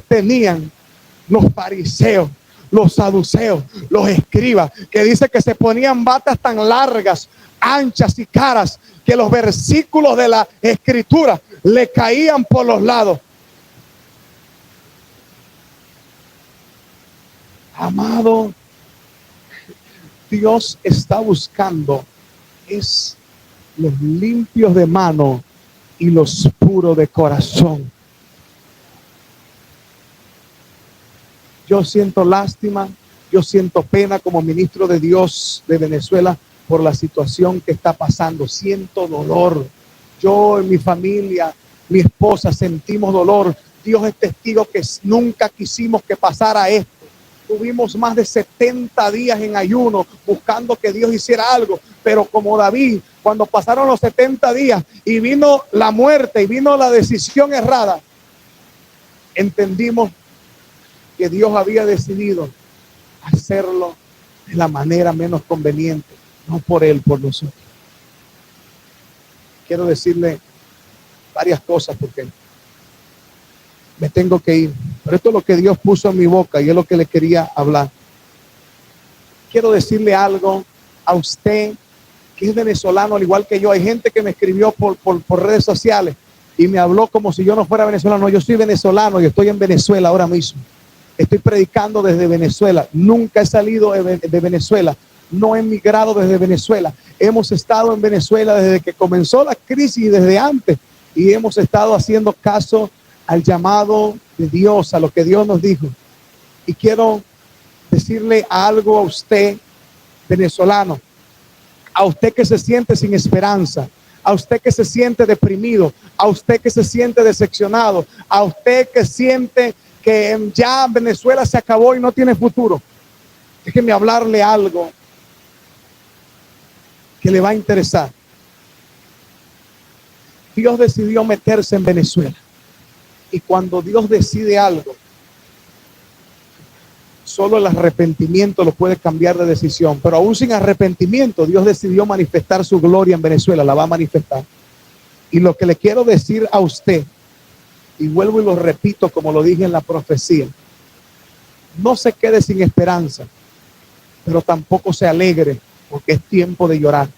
tenían los fariseos, los saduceos, los escribas, que dice que se ponían batas tan largas, anchas y caras, que los versículos de la escritura le caían por los lados. Amado, Dios está buscando es los limpios de mano y los puros de corazón. Yo siento lástima, yo siento pena como ministro de Dios de Venezuela por la situación que está pasando. Siento dolor. Yo en mi familia, mi esposa, sentimos dolor. Dios es testigo que nunca quisimos que pasara esto. Tuvimos más de 70 días en ayuno buscando que Dios hiciera algo. Pero como David, cuando pasaron los 70 días y vino la muerte y vino la decisión errada, entendimos que Dios había decidido hacerlo de la manera menos conveniente, no por él, por nosotros. Quiero decirle varias cosas porque me tengo que ir, pero esto es lo que Dios puso en mi boca y es lo que le quería hablar. Quiero decirle algo a usted que es venezolano al igual que yo. Hay gente que me escribió por redes sociales y me habló como si yo no fuera venezolano. Yo soy venezolano y estoy en Venezuela ahora mismo. Estoy predicando desde Venezuela. Nunca he salido de Venezuela. No he emigrado desde Venezuela. Hemos estado en Venezuela desde que comenzó la crisis y desde antes. Y hemos estado haciendo caso al llamado de Dios, a lo que Dios nos dijo. Y quiero decirle algo a usted, venezolano, a usted que se siente sin esperanza, a usted que se siente deprimido, a usted que se siente decepcionado, a usted que siente que ya Venezuela se acabó y no tiene futuro. Déjeme hablarle algo que le va a interesar. Dios decidió meterse en Venezuela. Y cuando Dios decide algo, solo el arrepentimiento lo puede cambiar de decisión. Pero aún sin arrepentimiento, Dios decidió manifestar su gloria en Venezuela. La va a manifestar. Y lo que le quiero decir a usted, y vuelvo y lo repito como lo dije en la profecía, no se quede sin esperanza, pero tampoco se alegre, porque es tiempo de llorar.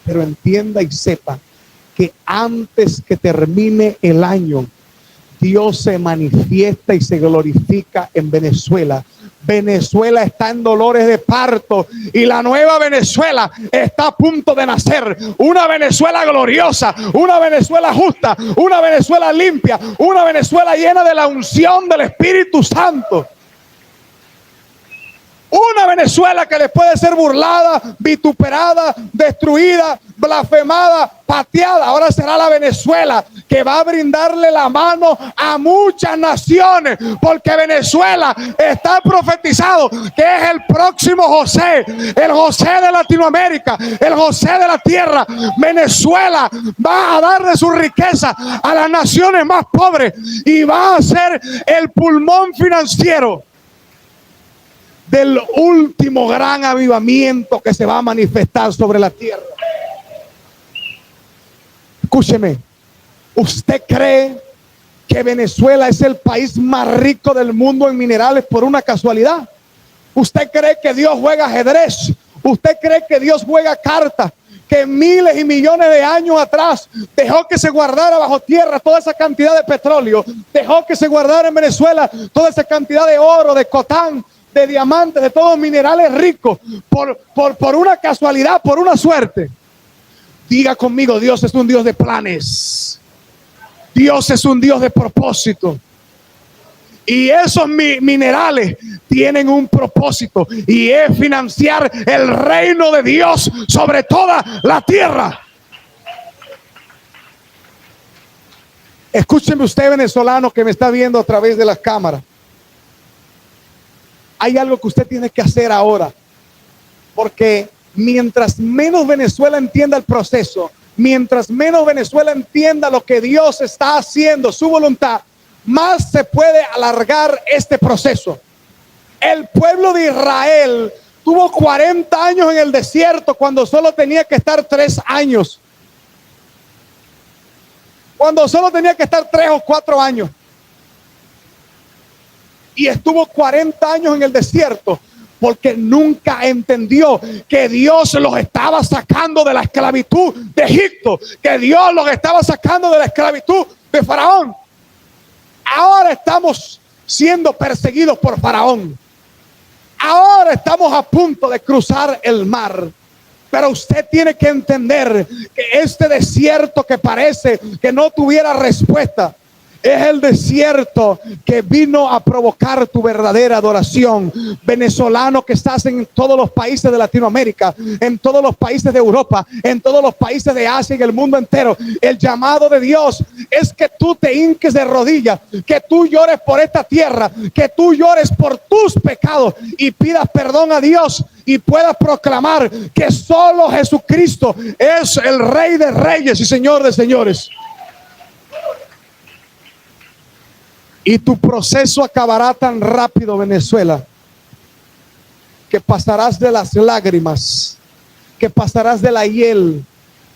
Pero entienda y sepa que antes que termine el año, Dios se manifiesta y se glorifica en Venezuela. Venezuela está en dolores de parto y la nueva Venezuela está a punto de nacer. Una Venezuela gloriosa, una Venezuela justa, una Venezuela limpia, una Venezuela llena de la unción del Espíritu Santo. Una Venezuela que le puede ser burlada, vituperada, destruida, blasfemada, pateada. Ahora será la Venezuela que va a brindarle la mano a muchas naciones, porque Venezuela está profetizado que es el próximo José, el José de Latinoamérica, el José de la tierra. Venezuela va a darle su riqueza a las naciones más pobres y va a ser el pulmón financiero del último gran avivamiento que se va a manifestar sobre la tierra. Escúcheme, ¿usted cree que Venezuela es el país más rico del mundo en minerales por una casualidad? ¿Usted cree que Dios juega ajedrez? ¿Usted cree que Dios juega cartas? Que miles y millones de años atrás dejó que se guardara bajo tierra toda esa cantidad de petróleo, dejó que se guardara en Venezuela toda esa cantidad de oro, de coltán, de diamantes, de todos minerales ricos, por una casualidad, por una suerte. Diga conmigo, Dios es un Dios de planes. Dios es un Dios de propósito. Y esos minerales tienen un propósito, y es financiar el reino de Dios sobre toda la tierra. Escúcheme usted, venezolano, que me está viendo a través de las cámaras. Hay algo que usted tiene que hacer ahora, porque mientras menos Venezuela entienda el proceso, mientras menos Venezuela entienda lo que Dios está haciendo, su voluntad, más se puede alargar este proceso. El pueblo de Israel tuvo 40 años en el desierto cuando solo tenía que estar 3 años. Cuando solo tenía que estar 3 o 4 años. Y estuvo 40 años en el desierto porque nunca entendió que Dios los estaba sacando de la esclavitud de Egipto, que Dios los estaba sacando de la esclavitud de Faraón. Ahora estamos siendo perseguidos por Faraón. Ahora estamos a punto de cruzar el mar. Pero usted tiene que entender que este desierto que parece que no tuviera respuesta, es el desierto que vino a provocar tu verdadera adoración. Venezolano que estás en todos los países de Latinoamérica, en todos los países de Europa, en todos los países de Asia y el mundo entero, el llamado de Dios es que tú te hinques de rodillas, que tú llores por esta tierra, que tú llores por tus pecados y pidas perdón a Dios y puedas proclamar que solo Jesucristo es el Rey de Reyes y Señor de Señores. Y tu proceso acabará tan rápido, Venezuela, que pasarás de las lágrimas, que pasarás de la hiel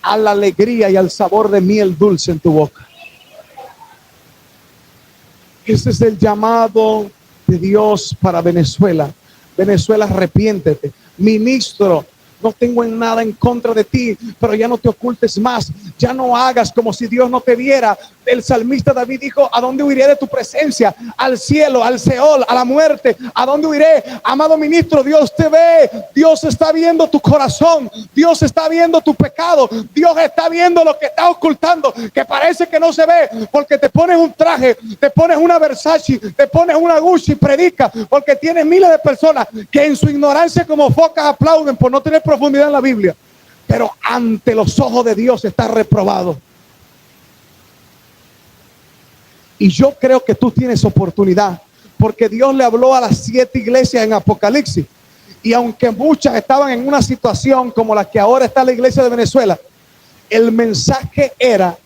a la alegría y al sabor de miel dulce en tu boca. Ese es el llamado de Dios para Venezuela. Venezuela, arrepiéntete. Ministro, no tengo nada en contra de ti, pero ya no te ocultes más. Ya no hagas como si Dios no te viera. El salmista David dijo: ¿a dónde huiré de tu presencia? Al cielo, al Seol, a la muerte. ¿A dónde huiré? Amado ministro, Dios te ve. Dios está viendo tu corazón. Dios está viendo tu pecado. Dios está viendo lo que está ocultando, que parece que no se ve, porque te pones un traje, te pones una Versace, te pones una Gucci y predica, porque tienes miles de personas que en su ignorancia como focas aplauden por no tener profundidad en la Biblia, pero ante los ojos de Dios está reprobado. Y yo creo que tú tienes oportunidad, porque Dios le habló a las 7 iglesias en Apocalipsis, y aunque muchas estaban en una situación como la que ahora está la iglesia de Venezuela, el mensaje era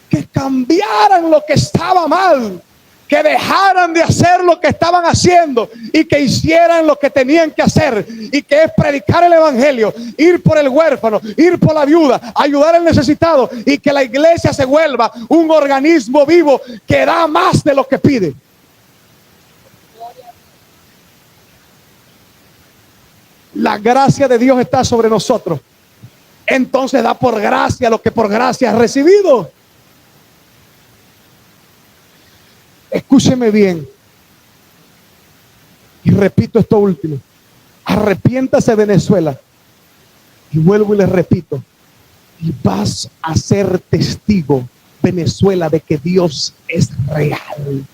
que cambiaran lo que estaba mal, que dejaran de hacer lo que estaban haciendo y que hicieran lo que tenían que hacer, y que es predicar el evangelio, ir por el huérfano, ir por la viuda, ayudar al necesitado, y que la iglesia se vuelva un organismo vivo que da más de lo que pide. La gracia de Dios está sobre nosotros. Entonces da por gracia lo que por gracia has recibido. Escúcheme bien, y repito esto último: arrepiéntase, Venezuela, y vuelvo y les repito, y vas a ser testigo, Venezuela, de que Dios es real,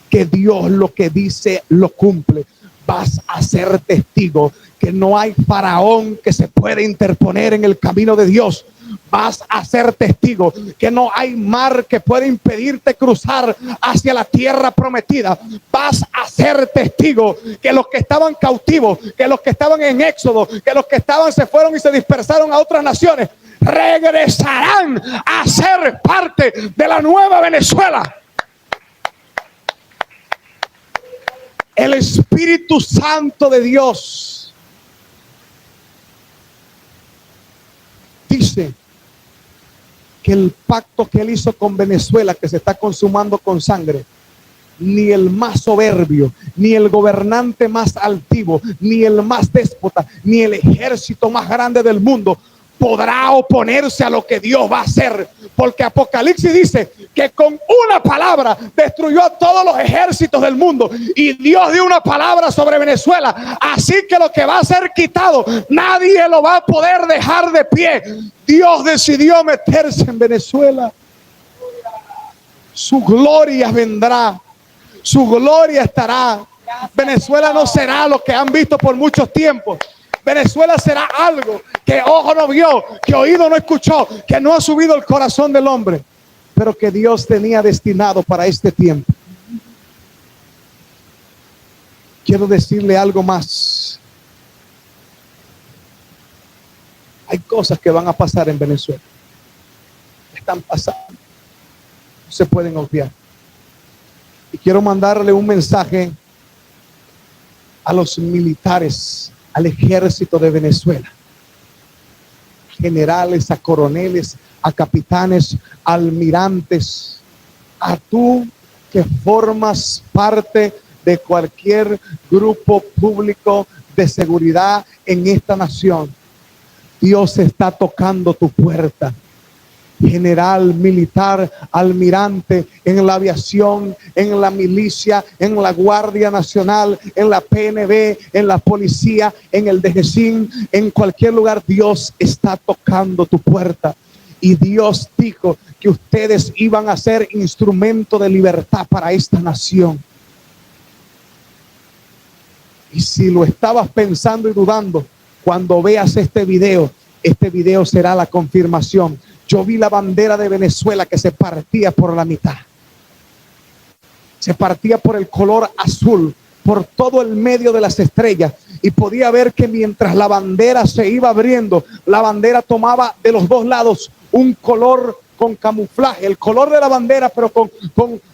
que Dios lo que dice lo cumple. Vas a ser testigo que no hay faraón que se pueda interponer en el camino de Dios. Vas a ser testigo que no hay mar que pueda impedirte cruzar hacia la tierra prometida. Vas a ser testigo que los que estaban cautivos, que los que estaban en éxodo, que los que estaban se fueron y se dispersaron a otras naciones, regresarán a ser parte de la nueva Venezuela. El Espíritu Santo de Dios dice que el pacto que él hizo con Venezuela, que se está consumando con sangre, ni el más soberbio, ni el gobernante más altivo, ni el más déspota, ni el ejército más grande del mundo podrá oponerse a lo que Dios va a hacer, porque Apocalipsis dice que con una palabra destruyó a todos los ejércitos del mundo, y Dios dio una palabra sobre Venezuela, así que lo que va a ser quitado, nadie lo va a poder dejar de pie. Dios decidió meterse en Venezuela. Su gloria vendrá. Su gloria estará. Venezuela no será lo que han visto por muchos tiempos. Venezuela será algo que ojo no vio, que oído no escuchó, que no ha subido el corazón del hombre, pero que Dios tenía destinado para este tiempo. Quiero decirle algo más. Hay cosas que van a pasar en Venezuela. Están pasando. No se pueden obviar. Y quiero mandarle un mensaje a los militares, al ejército de Venezuela, generales, a coroneles, a capitanes, almirantes, a tú que formas parte de cualquier grupo público de seguridad en esta nación. Dios está tocando tu puerta. General, militar, almirante, en la aviación, en la milicia, en la Guardia Nacional, en la PNB, en la policía, en el DGCIN, en cualquier lugar, Dios está tocando tu puerta. Y Dios dijo que ustedes iban a ser instrumento de libertad para esta nación. Y si lo estabas pensando y dudando, cuando veas este video será la confirmación. Yo vi la bandera de Venezuela que se partía por la mitad. Se partía por el color azul, por todo el medio de las estrellas. Y podía ver que mientras la bandera se iba abriendo, la bandera tomaba de los dos lados un color con camuflaje. El color de la bandera, pero con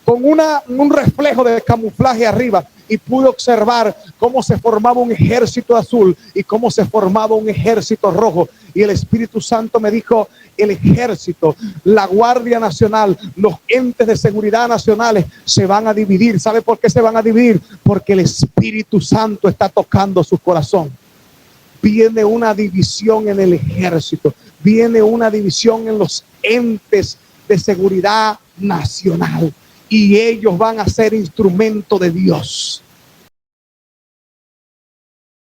un reflejo de camuflaje arriba. Y pude observar cómo se formaba un ejército azul y cómo se formaba un ejército rojo. Y el Espíritu Santo me dijo, el ejército, la Guardia Nacional, los entes de seguridad nacionales se van a dividir. ¿Sabe por qué se van a dividir? Porque el Espíritu Santo está tocando su corazón. Viene una división en el ejército, viene una división en los entes de seguridad nacional. Y ellos van a ser instrumento de Dios.